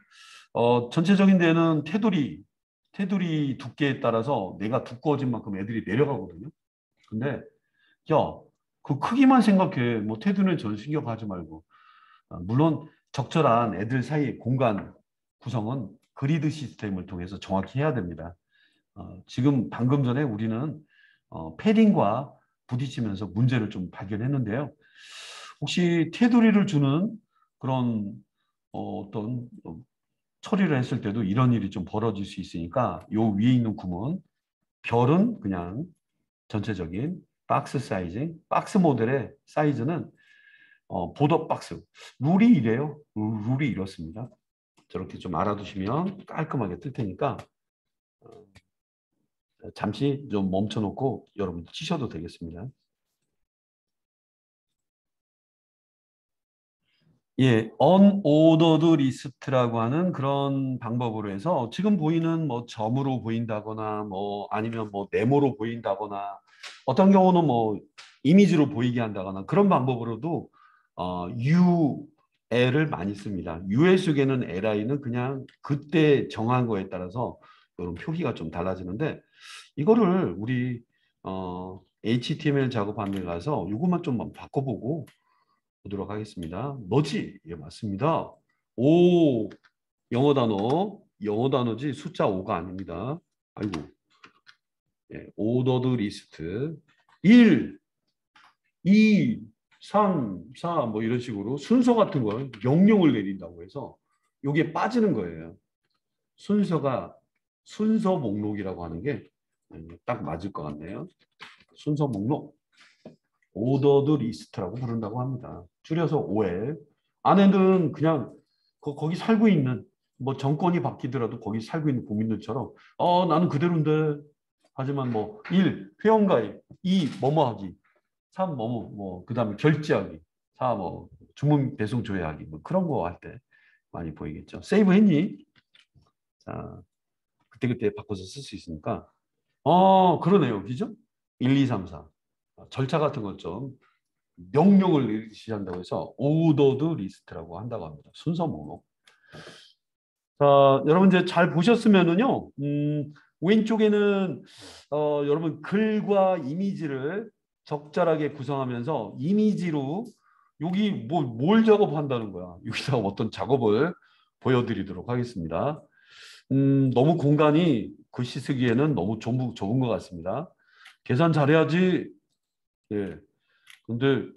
전체적인 데는 테두리 두께에 따라서 내가 두꺼워진 만큼 애들이 내려가거든요. 근데 야, 그 크기만 생각해. 뭐 테두리는 전 신경하지 말고. 물론 적절한 애들 사이의 공간 구성은 그리드 시스템을 통해서 정확히 해야 됩니다. 지금 방금 전에 우리는 패딩과 부딪히면서 문제를 좀 발견했는데요. 혹시 테두리를 주는 그런 어떤 처리를 했을 때도 이런 일이 좀 벌어질 수 있으니까 요 위에 있는 구문 별은 그냥 전체적인 박스 사이즈, 박스 모델의 사이즈는 보더 박스. 룰이 이래요. 룰이 이렇습니다. 저렇게 좀 알아두시면 깔끔하게 뜰 테니까 잠시 좀 멈춰놓고 여러분 치셔도 되겠습니다. 예, unordered list라고 하는 그런 방법으로 해서 지금 보이는 뭐 점으로 보인다거나 뭐 아니면 뭐 네모로 보인다거나 어떤 경우는 뭐 이미지로 보이게 한다거나 그런 방법으로도 UL을 많이 씁니다. UL 속에는 LI는 그냥 그때 정한 거에 따라서 이런 표기가 좀 달라지는데 이거를 우리 HTML 작업하는 데 가서 이것만 좀 바꿔보고 보도록 하겠습니다. 뭐지? 예, 맞습니다. 오, 영어 단어지 숫자 5가 아닙니다. 아이고, 예, 오더드 리스트 1, 2, 3, 4 뭐 이런 식으로 순서 같은 걸 명령을 내린다고 해서 이게 빠지는 거예요. 순서가 순서 목록이라고 하는 게 딱 맞을 것 같네요. 순서 목록. 오더드 리스트라고 부른다고 합니다. 줄여서 OL. 안에는 그냥 거기 살고 있는 뭐 정권이 바뀌더라도 거기 살고 있는 국민들처럼 나는 그대로인데 하지만 뭐 1. 회원가입 2. 뭐뭐하기 3. 뭐뭐 뭐 그다음에 결제하기 4. 뭐 주문 배송 조회하기 뭐 그런 거 할 때 많이 보이겠죠. 세이브 했니? 자, 그때그때 바꿔서 쓸 수 있으니까 그러네요. 그죠? 1, 2, 3, 4. 절차 같은 것좀 명령을 내리시한다고 해서 오더드 리스트라고 한다고 합니다. 순서 목록. 자, 여러분 이제 잘 보셨으면은요. 왼쪽에는 여러분 글과 이미지를 적절하게 구성하면서 이미지로 여기 뭘 작업한다는 거야. 여기다가 어떤 작업을 보여드리도록 하겠습니다. 너무 공간이 글씨 쓰기에는 너무 좁은 것 같습니다. 계산 잘해야지. 예. 근데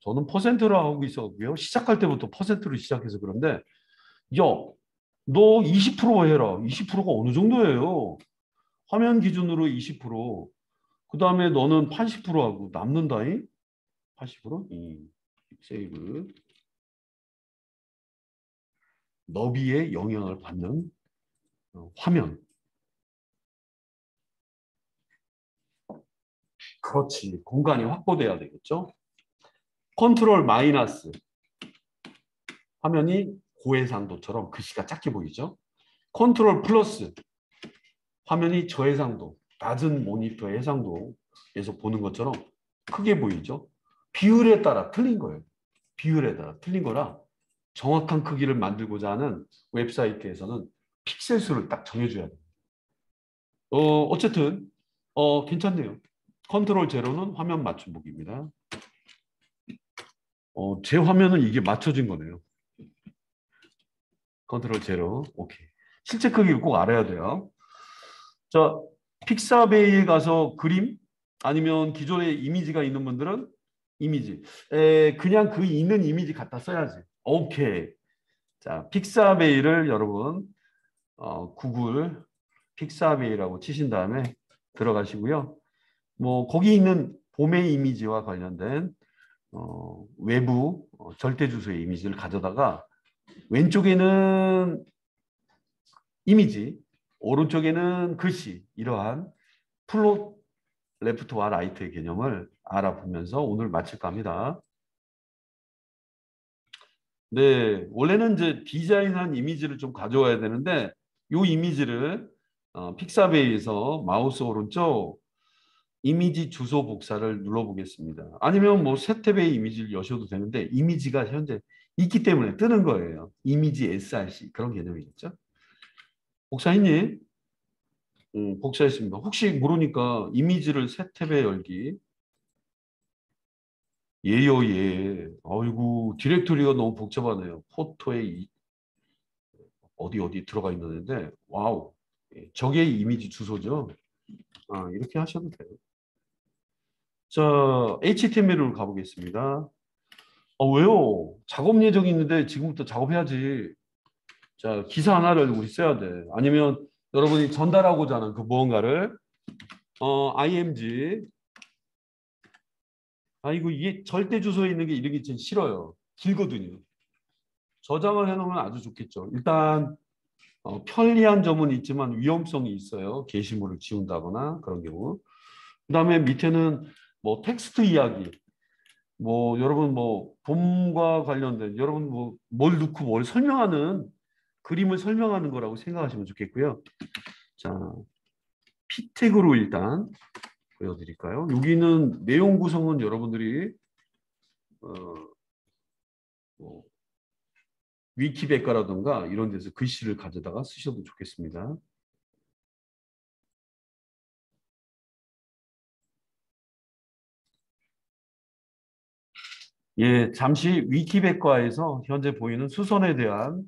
저는 퍼센트로 하고 있었고요. 시작할 때부터 퍼센트로 시작해서 그런데 야, 너 20% 해라. 20%가 어느 정도예요? 화면 기준으로 20%. 그 다음에 너는 80% 하고 남는다잉? 80%? 세이브. 너비에 영향을 받는 화면. 그렇지. 공간이 확보돼야 되겠죠? 컨트롤 마이너스. 화면이 고해상도처럼 글씨가 작게 보이죠? 컨트롤 플러스. 화면이 저해상도, 낮은 모니터 해상도에서 보는 것처럼 크게 보이죠? 비율에 따라 틀린 거예요. 비율에 따라 틀린 거라 정확한 크기를 만들고자 하는 웹사이트에서는 픽셀 수를 딱 정해줘야 돼요. 어쨌든 괜찮네요. 컨트롤 제로는 화면 맞춤 보기입니다. 제 화면은 이게 맞춰진 거네요. 컨트롤 제로. 오케이. 실제 크기를 꼭 알아야 돼요. 자, 픽사베이에 가서 그림 아니면 기존에 이미지가 있는 분들은 이미지. 그냥 그 있는 이미지 갖다 써야지. 오케이. 자, 픽사베이를 여러분 구글 픽사베이라고 치신 다음에 들어가시고요. 뭐 거기 있는 봄의 이미지와 관련된 외부 절대 주소의 이미지를 가져다가 왼쪽에는 이미지, 오른쪽에는 글씨 이러한 플롯 레프트와 라이트의 개념을 알아보면서 오늘 마칠까 합니다. 네, 원래는 이제 디자인한 이미지를 좀 가져와야 되는데 이 이미지를 픽사베이에서 마우스 오른쪽 이미지 주소 복사를 눌러보겠습니다. 아니면 뭐 새 탭의 이미지를 여셔도 되는데 이미지가 현재 있기 때문에 뜨는 거예요. 이미지 src 그런 개념이겠죠. 복사했니? 복사했습니다. 혹시 모르니까 이미지를 새 탭에 열기. 예요, 예. 아이고, 디렉토리가 너무 복잡하네요. 포토에 어디 들어가 있는데, 와우. 예, 저게 이미지 주소죠. 이렇게 하셔도 돼요. 자, HTML로 가보겠습니다. 왜요? 작업 예정이 있는데 지금부터 작업해야지. 자, 기사 하나를 우리 써야 돼. 아니면 여러분이 전달하고자 하는 그 무언가를 img. 이거 이게 절대 주소에 있는 게 이런 게 진짜 싫어요. 길거든요. 저장을 해놓으면 아주 좋겠죠. 일단 편리한 점은 있지만 위험성이 있어요. 게시물을 지운다거나 그런 경우. 그다음에 밑에는 뭐 텍스트 이야기. 뭐 여러분 뭐 봄과 관련된 여러분 뭐 뭘 넣고 뭘 설명하는 그림을 설명하는 거라고 생각하시면 좋겠고요. 자, p 태그로 일단 보여드릴까요? 여기는 내용 구성은 여러분들이 뭐 위키백과라든가 이런 데서 글씨를 가져다가 쓰셔도 좋겠습니다. 예, 잠시 위키백과에서 현재 보이는 수선에 대한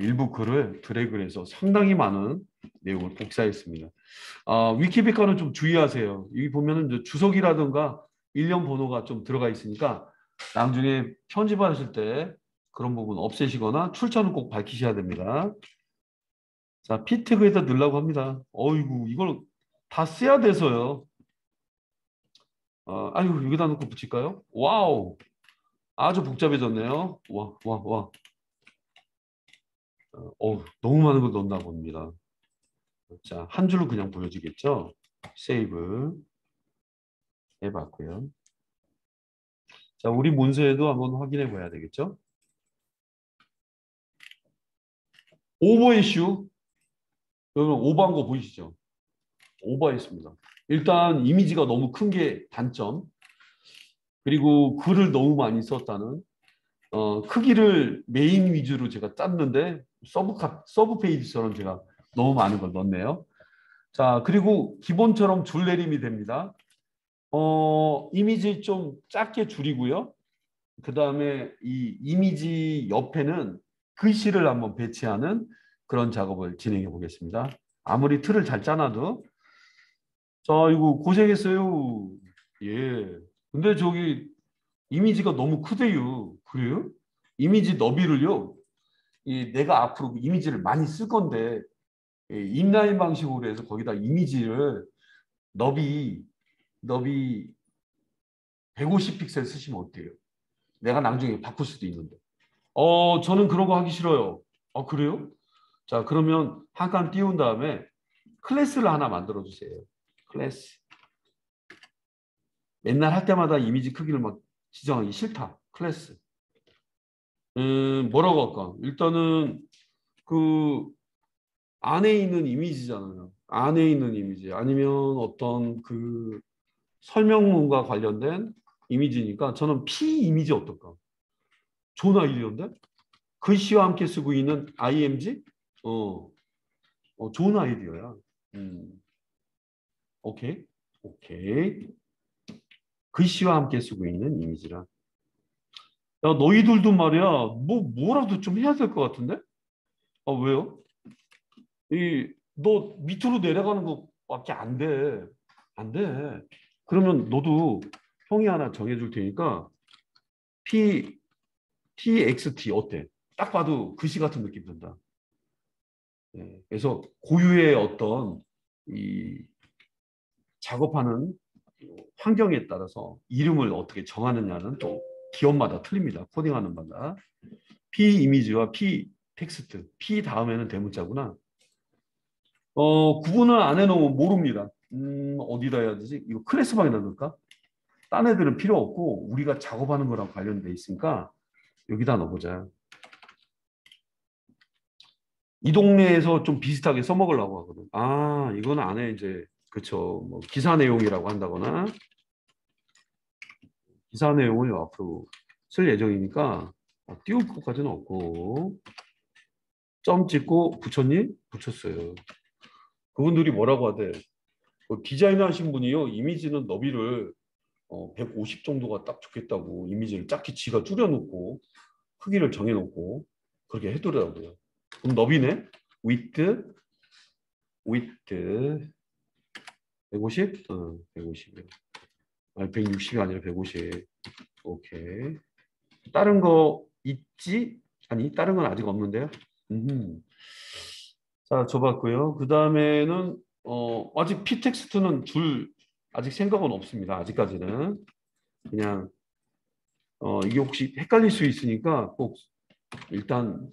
일부 글을 드래그를 해서 상당히 많은 내용을 복사했습니다. 위키백과는 좀 주의하세요. 여기 보면은 이제 주석이라든가 일련 번호가 좀 들어가 있으니까 나중에 편집하실 때 그런 부분 없애시거나 출처는 꼭 밝히셔야 됩니다. 자, 피태그에다 넣으려고 합니다. 어이구, 이걸 다 써야 돼서요. 아이고, 여기다 놓고 붙일까요? 와우, 아주 복잡해졌네요. 와, 와, 와. 너무 많은 걸 넣었나 봅니다. 자, 한 줄로 그냥 보여지겠죠? 세이브 해봤고요. 자, 우리 문서에도 한번 확인해 봐야 되겠죠? 오버 이슈. 여러분 오버한 거 보이시죠? 오버했습니다. 일단 이미지가 너무 큰 게 단점. 그리고 글을 너무 많이 썼다는 크기를 메인 위주로 제가 짰는데 서브 페이지처럼 제가 너무 많은 걸 넣었네요. 자, 그리고 기본처럼 줄 내림이 됩니다. 이미지 좀 작게 줄이고요. 그 다음에 이 이미지 옆에는 글씨를 한번 배치하는 그런 작업을 진행해 보겠습니다. 아무리 틀을 잘 짜놔도. 자, 이거 고생했어요. 예. 근데 저기 이미지가 너무 크대요. 그래요? 이미지 너비를요. 내가 앞으로 그 이미지를 많이 쓸 건데 인라인 방식으로 해서 거기다 이미지를 너비 150 픽셀 쓰시면 어때요? 내가 나중에 바꿀 수도 있는데. 저는 그런 거 하기 싫어요. 그래요? 자, 그러면 한 칸 띄운 다음에 클래스를 하나 만들어 주세요. 클래스. 맨날 할 때마다 이미지 크기를 막 지정하기 싫다. 클래스. 뭐라고 할까? 일단은 그 안에 있는 이미지잖아요. 안에 있는 이미지. 아니면 어떤 그 설명문과 관련된 이미지니까 저는 P 이미지 어떨까? 좋은 아이디어인데? 글씨와 함께 쓰고 있는 img? 어, 좋은 아이디어야. 오케이. 오케이. 글씨와 함께 쓰고 있는 이미지라. 야, 너희들도 말이야. 뭐라도 좀 해야 될 것 같은데? 왜요? 너 밑으로 내려가는 거밖에 안 돼. 안 돼. 그러면 너도 형이 하나 정해줄 테니까 P, TXT 어때? 딱 봐도 글씨 같은 느낌 든다. 네. 그래서 고유의 어떤 이 작업하는 환경에 따라서 이름을 어떻게 정하느냐는 또 기업마다 틀립니다. 코딩하는 마다. P 이미지와 P 텍스트. P 다음에는 대문자구나. 구분을 안 해놓으면 모릅니다. 어디다 해야 되지? 이거 클래스 방에다 넣을까? 딴 애들은 필요 없고 우리가 작업하는 거랑 관련돼 있으니까 여기다 넣어보자. 이 동네에서 좀 비슷하게 써먹으려고 하거든. 이건 안에 이제 그쵸. 뭐 기사 내용이라고 한다거나 기사 내용을 앞으로 쓸 예정이니까 띄울 것까지는 없고 점 찍고 붙였니? 붙였어요. 그분들이 뭐라고 하대? 디자인 하신 분이요. 이미지는 너비를 150 정도가 딱 좋겠다고 이미지를 작게 지가 줄여놓고 크기를 정해놓고 그렇게 해두더라고요. 그럼 너비네? width 150? 150. 160이 아니라 150. 오케이. 다른 거 있지? 아니, 다른 건 아직 없는데요. 자, 줘봤고요. 그 다음에는 아직 p 텍스트는 줄 아직 생각은 없습니다. 아직까지는 그냥 이게 혹시 헷갈릴 수 있으니까 꼭 일단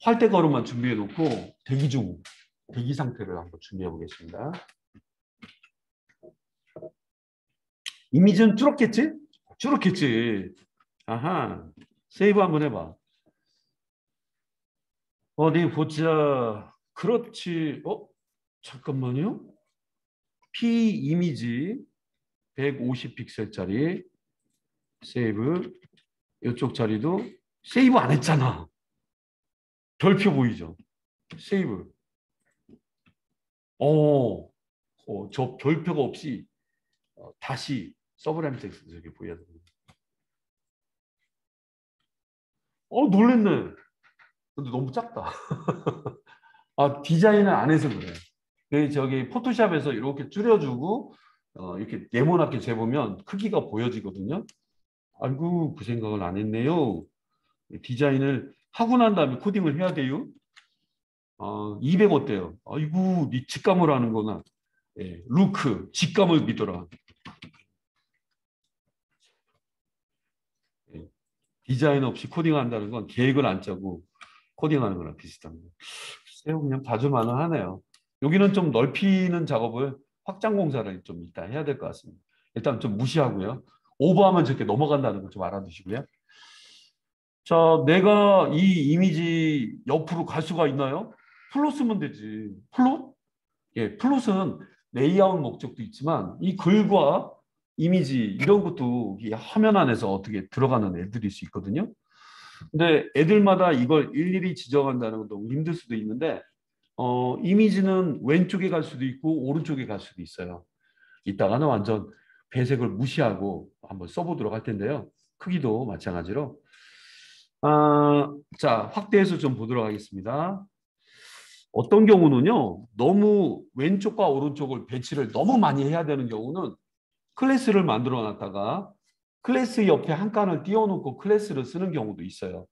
활대 걸음만 준비해 놓고 대기 상태를 한번 준비해 보겠습니다. 이미지는 줄었겠지? 줄었겠지. 아하. 세이브 한번 해봐. 어디 보자. 그렇지. 잠깐만요. P 이미지 150 픽셀짜리 세이브. 이쪽 자리도 세이브 안 했잖아. 별표 보이죠? 세이브. 저 별표가 없이 다시 서브라임 텍스트 저기 보여야 됩니다. 놀랬네. 근데 너무 작다. 디자인을 안 해서 그래. 저기 포토샵에서 이렇게 줄여주고 이렇게 네모나게 재보면 크기가 보여지거든요. 아이고 그 생각을 안 했네요. 디자인을 하고 난 다음에 코딩을 해야 돼요. 200 어때요? 아이고 네 직감을 하는구나. 예, 루크 직감을 믿어라. 예, 디자인 없이 코딩한다는 건 계획을 안 짜고 코딩하는 거랑 비슷합니다. 글쎄요, 그냥 봐주만은 하네요. 여기는 좀 넓히는 작업을 확장 공사를 좀 이따 해야 될 것 같습니다. 일단 좀 무시하고요. 오버하면 저렇게 넘어간다는 거 좀 알아두시고요. 자, 내가 이 이미지 옆으로 갈 수가 있나요? 플롯 쓰면 되지. 플롯? 예, 플롯은 레이아웃 목적도 있지만 이 글과 이미지 이런 것도 이 화면 안에서 어떻게 들어가는 애들일 수 있거든요. 근데 애들마다 이걸 일일이 지정한다는 건 너무 힘들 수도 있는데 이미지는 왼쪽에 갈 수도 있고 오른쪽에 갈 수도 있어요. 이따가는 완전 배색을 무시하고 한번 써보도록 할 텐데요. 크기도 마찬가지로. 자, 확대해서 좀 보도록 하겠습니다. 어떤 경우는요, 너무 왼쪽과 오른쪽을 배치를 너무 많이 해야 되는 경우는 클래스를 만들어 놨다가 클래스 옆에 한 칸을 띄워놓고 클래스를 쓰는 경우도 있어요.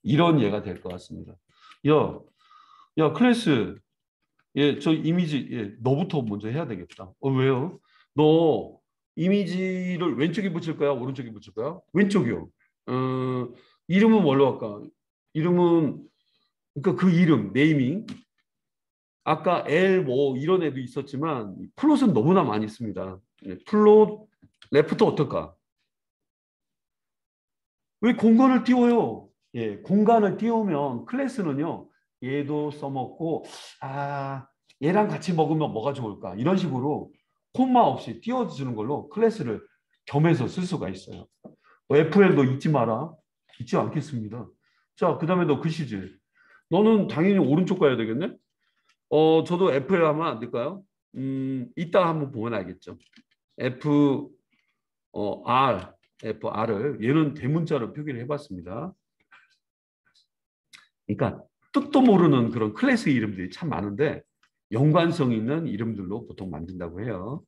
이런 예가 될 것 같습니다. 야, 클래스. 예, 저 이미지, 예, 너부터 먼저 해야 되겠다. 왜요? 너 이미지를 왼쪽에 붙일 거야? 오른쪽에 붙일 거야? 왼쪽이요. 이름은 뭘로 할까? 이름은, 그러니까 그 이름, 네이밍. 아까 L 뭐 이런 애도 있었지만, 플롯은 너무나 많이 씁니다. 예, 플롯, 레프트 어떨까? 왜 공간을 띄워요? 예, 공간을 띄우면 클래스는요, 얘도 써먹고, 얘랑 같이 먹으면 뭐가 좋을까? 이런 식으로 콤마 없이 띄워주는 걸로 클래스를 겸해서 쓸 수가 있어요. FL도 잊지 마라. 잊지 않겠습니다. 자, 그 다음에 너 글씨질. 너는 당연히 오른쪽 가야 되겠네? 저도 FL 하면 안 될까요? 이따 한번 보면 알겠죠. FR을 얘는 대문자로 표기를 해봤습니다. 그러니까 뜻도 모르는 그런 클래스 이름들이 참 많은데 연관성 있는 이름들로 보통 만든다고 해요.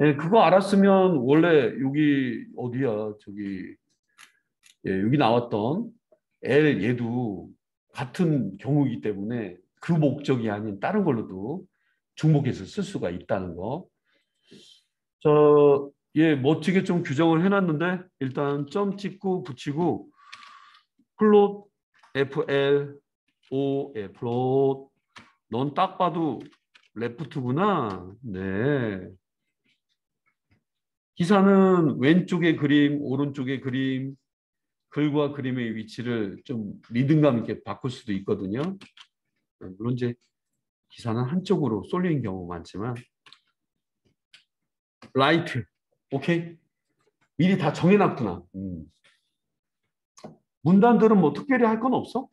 예, 그거 알았으면 원래 여기 어디야 저기 여기 나왔던 L 얘도 같은 경우이기 때문에 그 목적이 아닌 다른 걸로도 중복해서 쓸 수가 있다는 거. 멋지게 좀 규정을 해놨는데 일단 점 찍고 붙이고 플롯 FL 플롯 넌 딱 봐도 레프트구나. 네. 기사는 왼쪽의 그림, 오른쪽의 그림, 글과 그림의 위치를 좀 리듬감 있게 바꿀 수도 있거든요. 물론 이제 기사는 한쪽으로 쏠리는 경우 많지만 라이트, 오케이? 미리 다 정해놨구나. 문단들은 뭐 특별히 할 건 없어?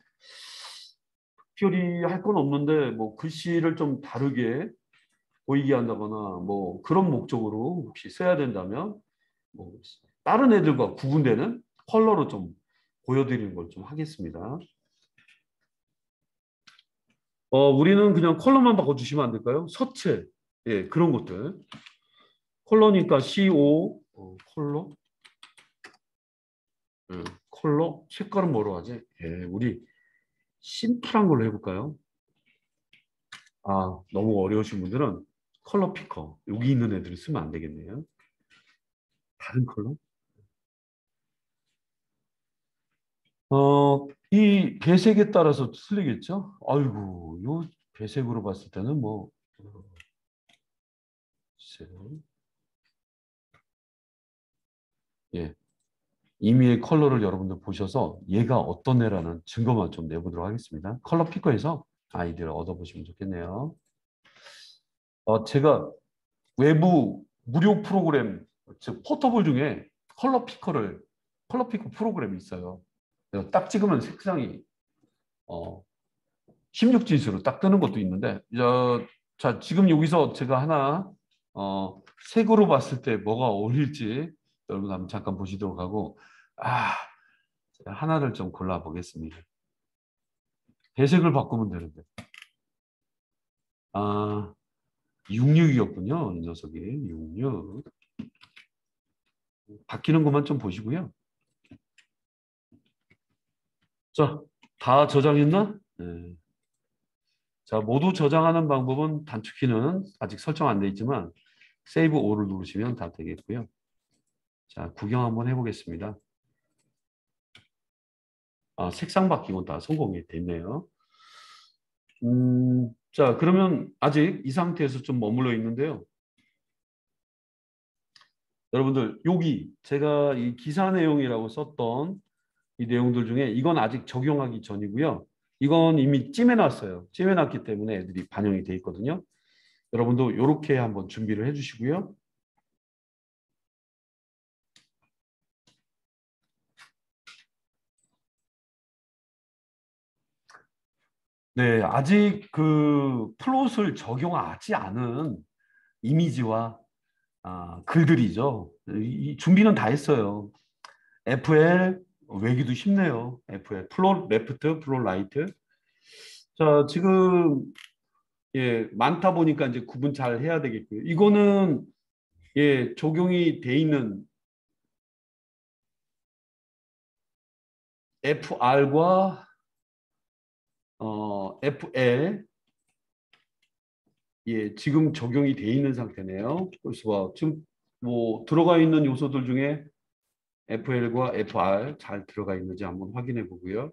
특별히 할 건 없는데 뭐 글씨를 좀 다르게 보이게 한다거나 뭐 그런 목적으로 혹시 써야 된다면 뭐 다른 애들과 구분되는 컬러로 좀 보여드리는 걸 좀 하겠습니다. 우리는 그냥 컬러만 바꿔주시면 안 될까요? 서체, 예, 그런 것들. 컬러니까 CO, 컬러, 컬러, 색깔은 뭐로 하지? 예, 우리 심플한 걸로 해볼까요? 아, 너무 어려우신 분들은 컬러 피커. 여기 있는 애들을 쓰면 안 되겠네요. 다른 컬러? 이 배색에 따라서 틀리겠죠? 아이고, 요 배색으로 봤을 때는 뭐, 글쎄요. 예. 이미의 컬러를 여러분들 보셔서 얘가 어떤 애라는 증거만 좀 내보도록 하겠습니다. 컬러 피커에서 아이디어를 얻어보시면 좋겠네요. 제가 외부 무료 프로그램, 즉 포터블 중에 컬러 피커 프로그램이 있어요. 그래서 딱 찍으면 색상이 어, 16진수로 딱 뜨는 것도 있는데, 자, 지금 여기서 제가 하나 색으로 봤을 때 뭐가 어울릴지 여러분 한번 잠깐 보시도록 하고, 아, 제가 하나를 좀 골라 보겠습니다. 배색을 바꾸면 되는데. 아, 66이었군요. 이 녀석이. 66. 바뀌는 것만 좀 보시고요. 자, 다 저장했나? 네. 자, 모두 저장하는 방법은 단축키는 아직 설정 안 돼 있지만 세이브 오를 누르시면 다 되겠고요. 자, 구경 한번 해보겠습니다. 아, 색상 바뀌고 다 성공이 됐네요. 자, 그러면 아직 이 상태에서 좀 머물러 있는데요. 여러분들, 여기 제가 이 기사 내용이라고 썼던 이 내용들 중에 이건 아직 적용하기 전이고요. 이건 이미 찜해놨어요. 찜해놨기 때문에 애들이 반영이 돼 있거든요. 여러분도 이렇게 한번 준비를 해주시고요. 네, 아직 그 플롯을 적용하지 않은 이미지와 글들이죠. 이 준비는 다 했어요. FL 외기도 쉽네요. FL 플롯 레프트, 플롯 라이트. 자, 지금 예, 많다 보니까 이제 구분 잘 해야 되겠고요. 이거는 예, 적용이 돼 있는 FR과 FL 예, 지금 적용이 돼 있는 상태네요. 그래서 지금 뭐 들어가 있는 요소들 중에 FL과 FR 잘 들어가 있는지 한번 확인해 보고요.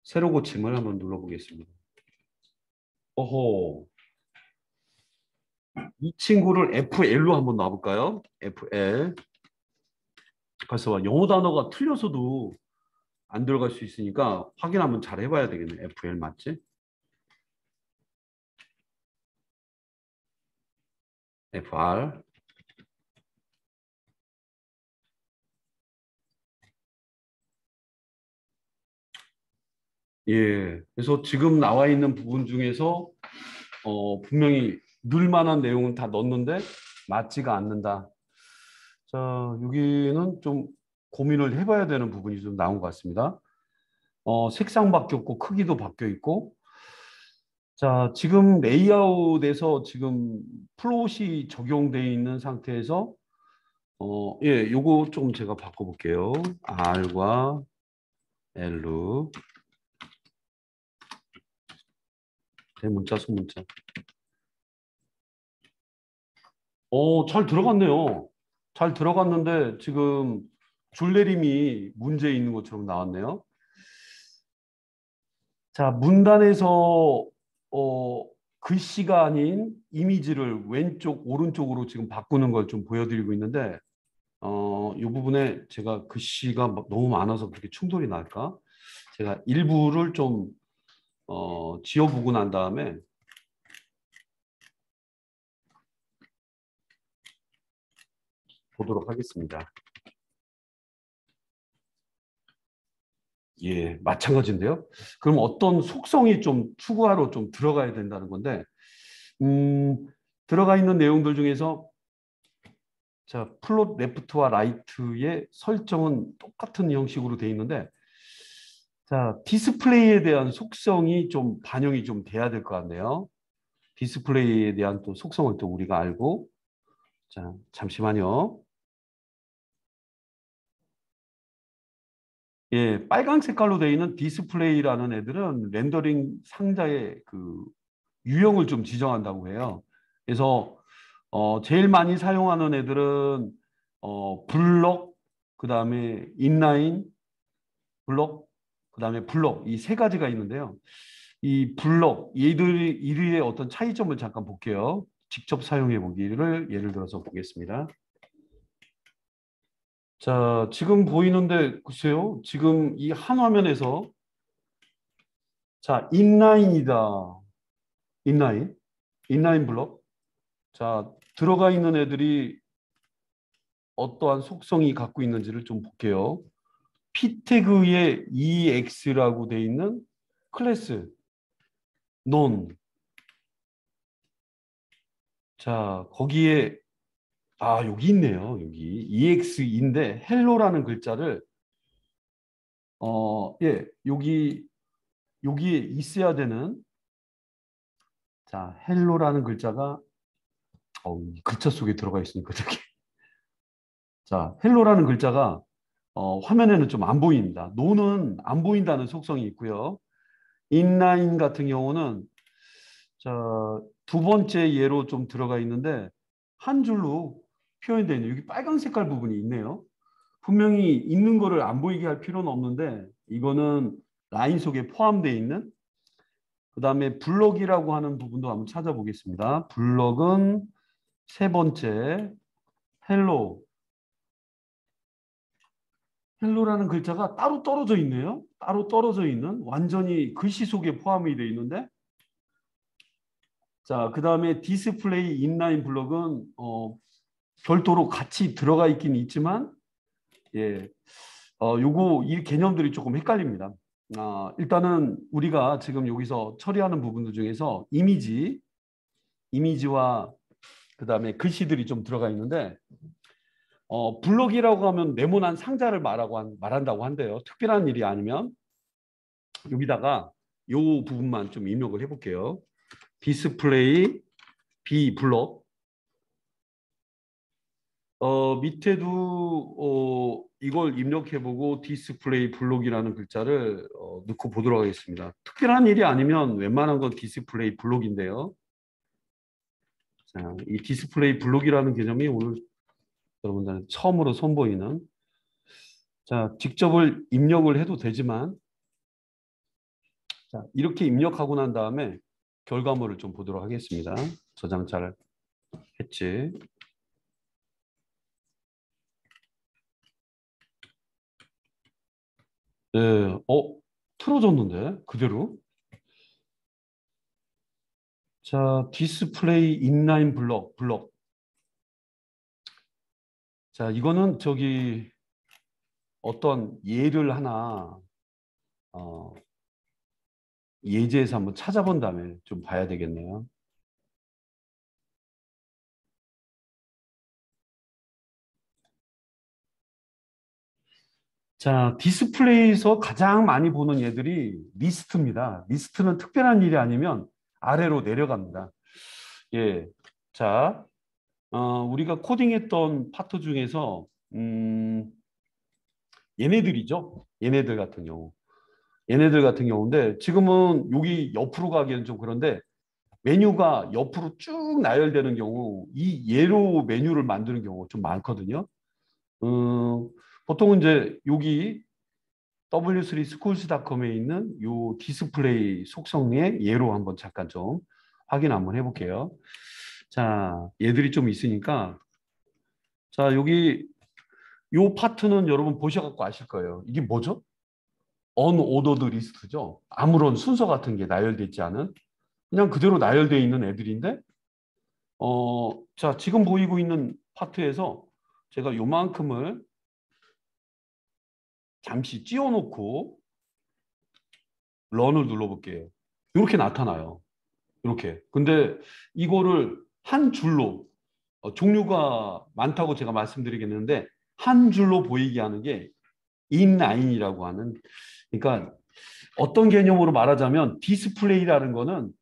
새로 고침을 한번 눌러보겠습니다. 어허, 이 친구를 FL로 한번 놔볼까요? FL. 벌써 영어 단어가 틀려서도 안 들어갈 수 있으니까 확인 한번 잘 해봐야 되겠네. FL 맞지? FR. 예. 그래서 지금 나와 있는 부분 중에서 분명히 넣을 만한 내용은 다 넣었는데 맞지가 않는다. 자, 여기는 좀 고민을 해봐야 되는 부분이 좀 나온 것 같습니다. 색상 바뀌었고 크기도 바뀌어 있고 자, 지금 레이아웃에서 지금 플롯이 적용되어 있는 상태에서 예, 요거 좀 제가 바꿔볼게요. R과 L로 대문자, 소문자. 잘 들어갔네요. 잘 들어갔는데 지금 줄내림이 문제 있는 것처럼 나왔네요. 자, 문단에서 어, 글씨가 아닌 이미지를 왼쪽, 오른쪽으로 지금 바꾸는 걸 좀 보여드리고 있는데 이 부분에 제가 글씨가 너무 많아서 그렇게 충돌이 날까? 제가 일부를 좀 지워보고 난 다음에 보도록 하겠습니다. 예, 마찬가지인데요. 그럼 어떤 속성이 좀 추가로 좀 들어가야 된다는 건데, 음, 들어가 있는 내용들 중에서 자, 플롯 레프트와 라이트의 설정은 똑같은 형식으로 되어 있는데, 자, 디스플레이에 대한 속성이 좀 반영이 좀 돼야 될 것 같네요. 디스플레이에 대한 또 속성을 또 우리가 알고, 자, 잠시만요. 예, 빨강 색깔로 되어 있는 디스플레이라는 애들은 렌더링 상자의 그 유형을 좀 지정한다고 해요. 그래서 제일 많이 사용하는 애들은 블럭, 그다음에 인라인, 블럭, 그다음에 블럭 이 세 가지가 있는데요. 이 블럭 이들의 어떤 차이점을 잠깐 볼게요. 직접 사용해 보기를 예를 들어서 보겠습니다. 자, 지금 보이는데 글쎄요. 지금 이 한 화면에서 자, 인라인이다. 인라인. 인라인 블럭. 자, 들어가 있는 애들이 어떠한 속성이 갖고 있는지를 좀 볼게요. p 태그에 EX라고 돼 있는 클래스 non. 자, 거기에 여기 있네요. 여기 EX인데 헬로라는 글자를 예, 여기에 있어야 되는 자, 헬로라는 글자가 이 글자 속에 들어가 있으니까 저기 자, 헬로라는 글자가 화면에는 좀 안 보입니다. 노는 안 보인다는 속성이 있고요. 인라인 같은 경우는 자, 두 번째 예로 좀 들어가 있는데 한 줄로 표현되어 있는 여기 빨간 색깔 부분이 있네요. 분명히 있는 거를 안 보이게 할 필요는 없는데 이거는 라인 속에 포함되어 있는 그다음에 블럭이라고 하는 부분도 한번 찾아보겠습니다. 블럭은 세 번째 헬로 헬로라는 글자가 따로 떨어져 있네요. 따로 떨어져 있는 완전히 글씨 속에 포함이 되어 있는데 자, 그다음에 디스플레이 인라인 블럭은 별도로 같이 들어가 있긴 있지만 예. 요거 이 개념들이 조금 헷갈립니다. 일단은 우리가 지금 여기서 처리하는 부분들 중에서 이미지와 그다음에 글씨들이 좀 들어가 있는데 블럭이라고 하면 네모난 상자를 말한다고 한대요. 특별한 일이 아니면 여기다가 요 부분만 좀 입력을 해볼게요. 디스플레이 B 블럭 밑에도 이걸 입력해보고 디스플레이 블록이라는 글자를 넣고 보도록 하겠습니다. 특별한 일이 아니면 웬만한 건 디스플레이 블록인데요. 자, 이 디스플레이 블록이라는 개념이 오늘 여러분들 처음으로 선보이는 자, 직접을 입력을 해도 되지만 자, 이렇게 입력하고 난 다음에 결과물을 좀 보도록 하겠습니다. 저장 잘 했지. 네, 틀어졌는데 그대로. 자, 디스플레이 인라인 블럭. 자, 이거는 저기 어떤 예를 하나 어, 예제에서 한번 찾아본 다음에 좀 봐야 되겠네요. 자, 디스플레이에서 가장 많이 보는 예들이 리스트입니다. 리스트는 특별한 일이 아니면 아래로 내려갑니다. 예, 자, 우리가 코딩했던 파트 중에서 얘네들이죠. 얘네들 같은 경우인데 지금은 여기 옆으로 가기에는 좀 그런데 메뉴가 옆으로 쭉 나열되는 경우 이 예로 메뉴를 만드는 경우가 좀 많거든요. 보통은 이제 여기 w3schools.com에 있는 요 디스플레이 속성의 예로 한번 잠깐 좀 확인 한번 해볼게요. 자, 얘들이 좀 있으니까 자, 여기 요 파트는 여러분 보셔갖고 아실 거예요. 이게 뭐죠? unordered 리스트죠. 아무런 순서 같은 게 나열되어 있지 않은 그냥 그대로 나열되어 있는 애들인데 자, 지금 보이고 있는 파트에서 제가 요만큼을 잠시 찌워놓고 런을 눌러볼게요. 이렇게 나타나요. 이렇게. 근데 이거를 한 줄로 종류가 많다고 제가 말씀드리겠는데 한 줄로 보이게 하는 게 인라인이라고 하는 그러니까 어떤 개념으로 말하자면 디스플레이라는 거는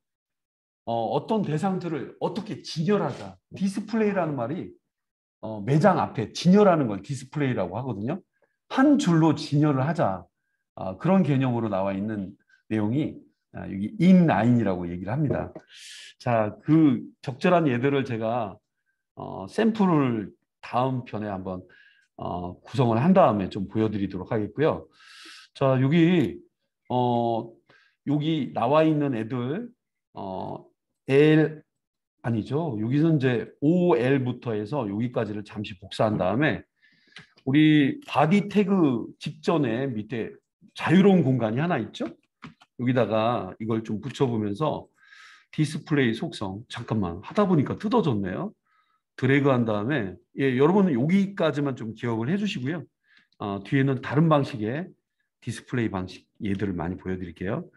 어떤 대상들을 어떻게 진열하자. 디스플레이라는 말이 매장 앞에 진열하는 걸 디스플레이라고 하거든요. 한 줄로 진열을 하자. 그런 개념으로 나와 있는 내용이 여기 인라인이라고 얘기를 합니다. 자, 그 적절한 예들을 제가 샘플을 다음 편에 한번 구성을 한 다음에 좀 보여드리도록 하겠고요. 자, 여기 나와 있는 애들 L 아니죠. 여기서 이제 OL부터 해서 여기까지를 잠시 복사한 다음에 우리 바디 태그 직전에 밑에 자유로운 공간이 하나 있죠. 여기다가 이걸 좀 붙여보면서 디스플레이 속성 잠깐만 하다 보니까 뜯어졌네요. 드래그 한 다음에 여러분은 여기까지만 좀 기억을 해주시고요. 뒤에는 다른 방식의 디스플레이 방식 얘들을 많이 보여드릴게요.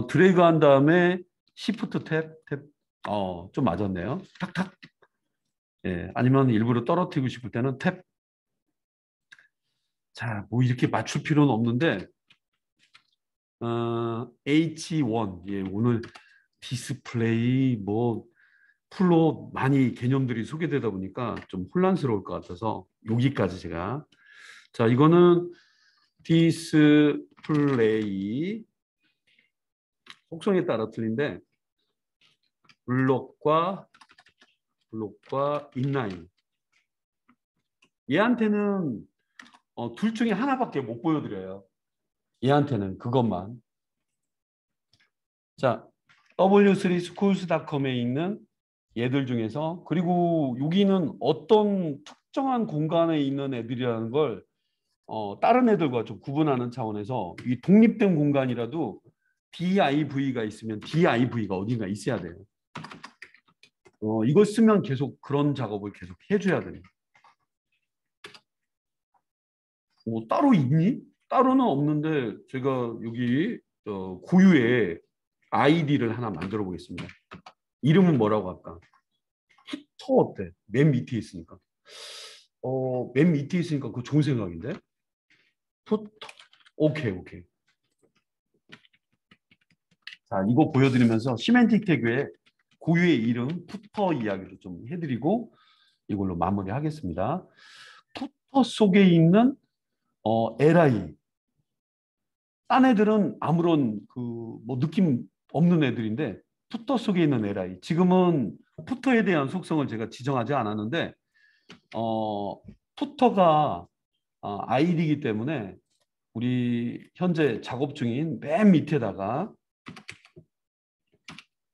드래그 한 다음에 시프트 탭. 좀 맞았네요. 탁탁. 아니면 일부러 떨어뜨리고 싶을 때는 탭. 자, 뭐 이렇게 맞출 필요는 없는데 H1 오늘 디스플레이 뭐 풀로 많이 개념들이 소개되다 보니까 좀 혼란스러울 것 같아서 여기까지 제가 자 이거는 디스플레이 속성에 따라 틀린데 블록과 인라인 얘한테는 둘 중에 하나밖에 못 보여드려요. 얘한테는 그것만. 자, w3schools.com에 있는 얘들 중에서 그리고 여기는 어떤 특정한 공간에 있는 애들이라는 걸 다른 애들과 좀 구분하는 차원에서 이 독립된 공간이라도 div가 있으면 div가 어딘가 있어야 돼요. 이걸 쓰면 계속 그런 작업을 계속 해줘야 돼요. 따로 있니? 따로는 없는데 제가 여기 고유의 아이디를 하나 만들어 보겠습니다. 이름은 뭐라고 할까? 푸터 어때? 맨 밑에 있으니까. 맨 밑에 있으니까 그거 좋은 생각인데? 푸터. 오케이. 자, 이거 보여드리면서 시멘틱 태그의 고유의 이름 푸터 이야기도 좀 해드리고 이걸로 마무리하겠습니다. 푸터 속에 있는 li. 딴 애들은 아무런 뭐 느낌 없는 애들인데 푸터 속에 있는 li. 지금은 푸터에 대한 속성을 제가 지정하지 않았는데 푸터가 id이기 때문에 우리 현재 작업 중인 맨 밑에다가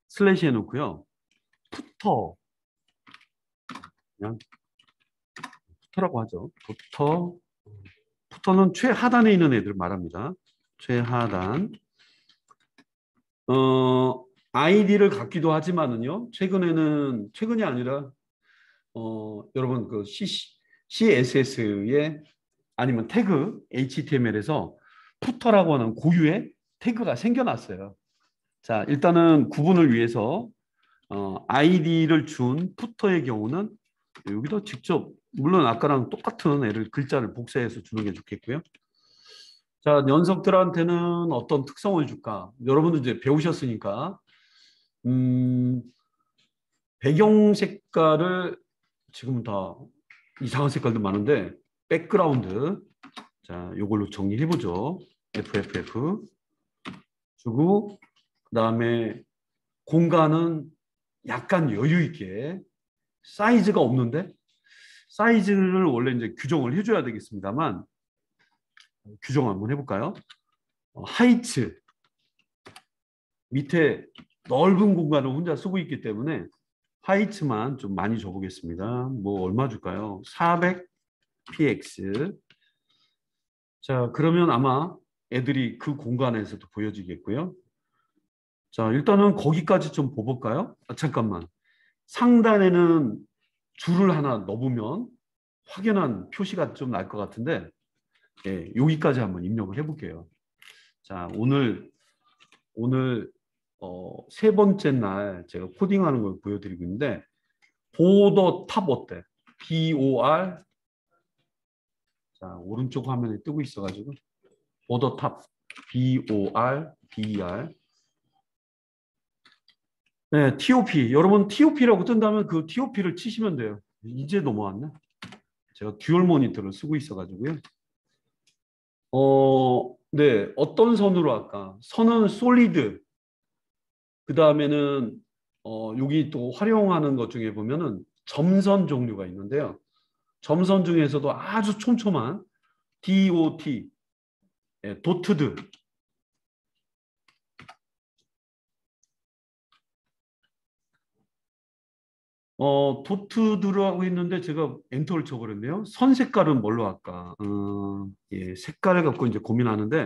슬래시 해놓고요. 푸터 그냥 푸터라고 하죠. 푸터는 최하단에 있는 애들 말합니다. 최하단. 아이디를 갖기도 하지만은요. 최근이 아니라 여러분 그 CSS의 아니면 태그 HTML에서 푸터라고 하는 고유의 태그가 생겨났어요. 자, 일단은 구분을 위해서 아이디를 준 푸터의 경우는 여기다 직접 물론 아까랑 똑같은 글자를 복사해서 주는 게 좋겠고요. 자, 녀석들한테는 어떤 특성을 줄까? 여러분도 이제 배우셨으니까 배경 색깔을 지금 다 이상한 색깔도 많은데 백그라운드 자, 요걸로 정리해 보죠. FFF 주고 그다음에 공간은 약간 여유 있게 사이즈가 없는데 사이즈를 원래 이제 규정을 해줘야 되겠습니다만 규정 한번 해볼까요? 하이츠 밑에 넓은 공간을 혼자 쓰고 있기 때문에 하이츠만 좀 많이 줘보겠습니다. 뭐 얼마 줄까요? 400px. 자, 그러면 아마 애들이 그 공간에서도 보여지겠고요. 자, 일단은 거기까지 좀 봐볼까요? 잠깐만. 상단에는 줄을 하나 넣으면 확연한 표시가 좀 날 것 같은데 여기까지 한번 입력을 해볼게요. 자, 오늘 세 번째 날 제가 코딩하는 걸 보여드리고 있는데 보더 탑 어때? BOR 자, 오른쪽 화면에 뜨고 있어가지고 보더 탑 BOR BER 네, TOP 여러분 TOP라고 뜬다면 그 TOP를 치시면 돼요. 이제 넘어왔네. 제가 듀얼 모니터를 쓰고 있어가지고요. 네, 어떤 선으로 할까? 선은 솔리드. 그 다음에는 여기 또 활용하는 것 중에 보면은 점선 종류가 있는데요. 점선 중에서도 아주 촘촘한 DOT, 예, 도트드. 도트드로 하고 있는데 제가 엔터를 쳐버렸네요. 선 색깔은 뭘로 할까? 예, 색깔을 갖고 이제 고민하는데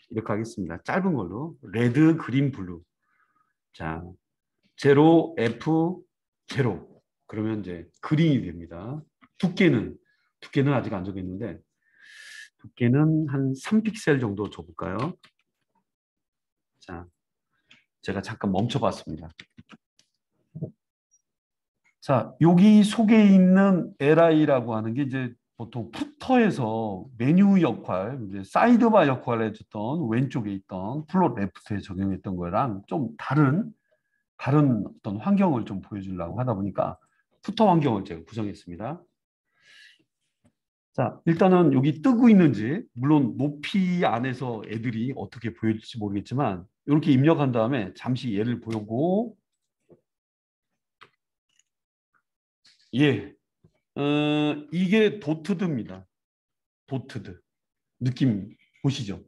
이렇게 하겠습니다. 짧은 걸로. 레드, 그린, 블루. 자, 제로, F, 제로. 그러면 이제 그린이 됩니다. 두께는 아직 안 정했는데 두께는 한 3픽셀 정도 줘볼까요? 자, 제가 잠깐 멈춰봤습니다. 자, 여기 속에 있는 LI라고 하는 게 이제 보통 푸터에서 메뉴 역할, 이제 사이드바 역할을 해줬던 왼쪽에 있던 플롯 레프트에 적용했던 거랑 좀 다른 어떤 환경을 좀 보여주려고 하다 보니까 푸터 환경을 제가 구성했습니다. 자, 일단은 여기 뜨고 있는지, 물론 높이 안에서 애들이 어떻게 보여질지 모르겠지만, 이렇게 입력한 다음에 잠시 얘를 보고, 예, 이게 도트드입니다. 도트드. 느낌 보시죠?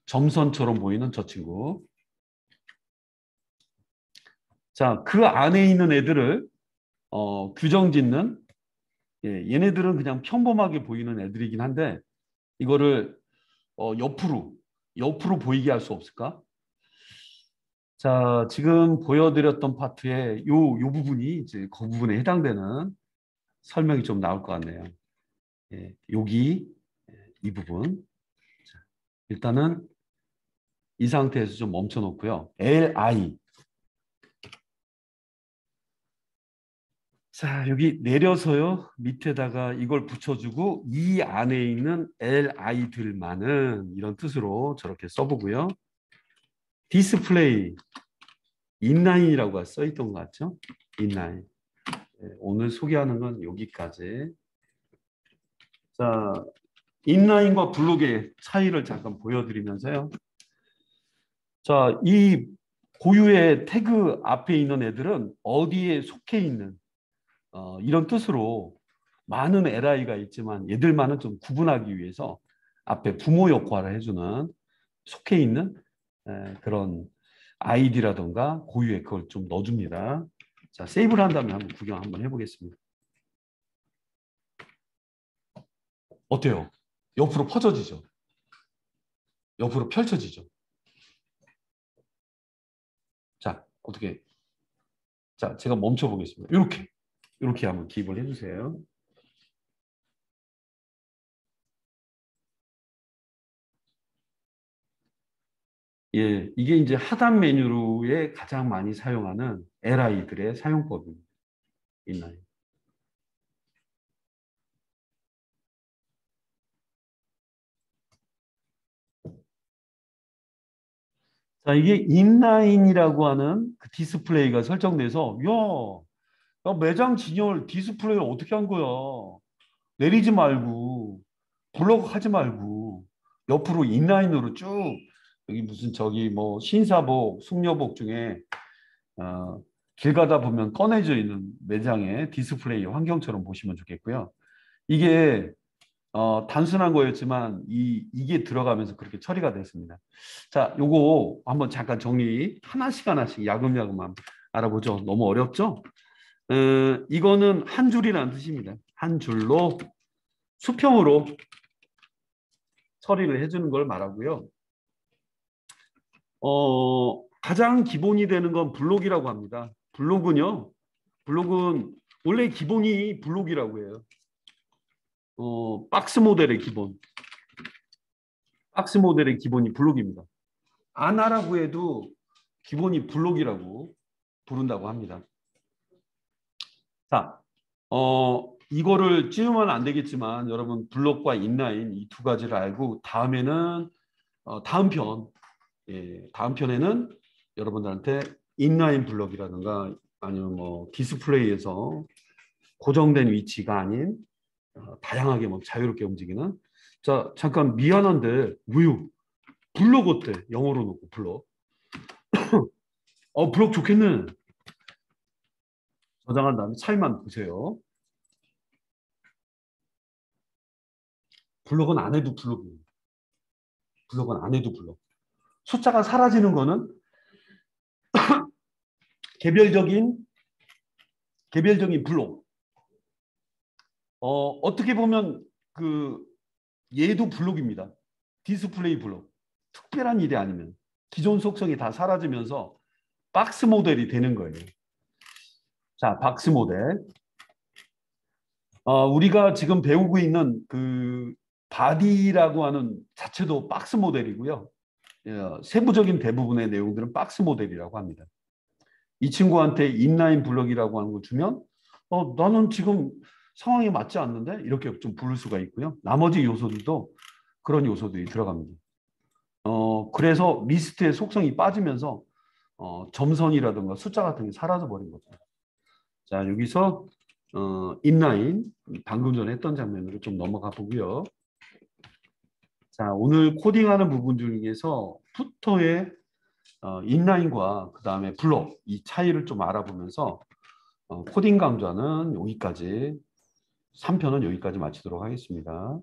점선처럼 보이는 저 친구. 자, 그 안에 있는 애들을 규정 짓는, 예, 얘네들은 그냥 평범하게 보이는 애들이긴 한데, 이거를 옆으로 보이게 할 수 없을까? 자, 지금 보여드렸던 파트의 요 부분이 이제 그 부분에 해당되는 설명이 좀 나올 것 같네요. 예, 여기 이 부분. 자, 일단은 이 상태에서 좀 멈춰 놓고요. LI. 자, 여기 내려서요. 밑에다가 이걸 붙여주고 이 안에 있는 LI들만은 이런 뜻으로 저렇게 써보고요. 디스플레이 인라인이라고 써 있던 것 같죠? 인라인. 네, 오늘 소개하는 건 여기까지. 자, 인라인과 블록의 차이를 잠깐 보여드리면서요. 자, 이 고유의 태그 앞에 있는 애들은 어디에 속해 있는 이런 뜻으로 많은 LI가 있지만 얘들만은 좀 구분하기 위해서 앞에 부모 역할을 해주는 속해 있는 그런 아이디라던가 고유의 그걸 좀 넣어줍니다. 자, 세이브를 한 다음에 한번 구경 한번 해보겠습니다. 어때요? 옆으로 퍼져지죠? 옆으로 펼쳐지죠? 자, 어떻게? 자, 제가 멈춰 보겠습니다. 이렇게 한번 기입을 해주세요. 예, 이게 이제 하단 메뉴로에 가장 많이 사용하는 LI들의 사용법입니다. 인라인. 자, 이게 인라인이라고 하는 그 디스플레이가 설정돼서, 야, 매장 진열 디스플레이를 어떻게 한 거야? 내리지 말고, 블록 하지 말고, 옆으로 인라인으로 쭉, 여기 무슨 저기 뭐 신사복, 숙녀복 중에 어, 길 가다 보면 꺼내져 있는 매장의 디스플레이 환경처럼 보시면 좋겠고요. 이게 단순한 거였지만 이게 들어가면서 그렇게 처리가 됐습니다. 자, 요거 한번 잠깐 정리 하나씩 야금야금 한번 알아보죠. 너무 어렵죠? 이거는 한 줄이라는 뜻입니다. 한 줄로 수평으로 처리를 해주는 걸 말하고요. 가장 기본이 되는 건 블록이라고 합니다. 블록은 원래 기본이 블록이라고 해요. 박스 모델의 기본. 박스 모델의 기본이 블록입니다. 아나라고 해도 기본이 블록이라고 부른다고 합니다. 자, 이거를 찌우면 안 되겠지만 여러분 블록과 인라인 이 두 가지를 알고 다음에는 다음 편에는 여러분들한테 인라인 블록이라든가 아니면 뭐 디스플레이에서 고정된 위치가 아닌 다양하게 뭐 자유롭게 움직이는 자 잠깐 미안한데 왜요? 블록 어때? 영어로 놓고 블록. 블록 좋겠네. 저장한 다음에 차이만 보세요. 블록은 안 해도 블록이에요. 블록은 안 해도 블록. 숫자가 사라지는 거는 개별적인 블록. 어떻게 보면 그 얘도 블록입니다. 디스플레이 블록. 특별한 일이 아니면 기존 속성이 다 사라지면서 박스 모델이 되는 거예요. 자, 박스 모델. 우리가 지금 배우고 있는 그 바디라고 하는 자체도 박스 모델이고요. 세부적인 대부분의 내용들은 박스 모델이라고 합니다. 이 친구한테 인라인 블럭이라고 하는 거 주면 나는 지금 상황에 맞지 않는데 이렇게 좀 부를 수가 있고요. 나머지 요소들도 그런 요소들이 들어갑니다. 그래서 리스트의 속성이 빠지면서 점선이라든가 숫자 같은 게 사라져 버린 거죠. 자, 여기서 인라인 방금 전에 했던 장면으로 좀 넘어가 보고요. 자, 오늘 코딩하는 부분 중에서 푸터의 인라인과 그 다음에 블록 이 차이를 좀 알아보면서 코딩 강좌는 여기까지 3편은 여기까지 마치도록 하겠습니다.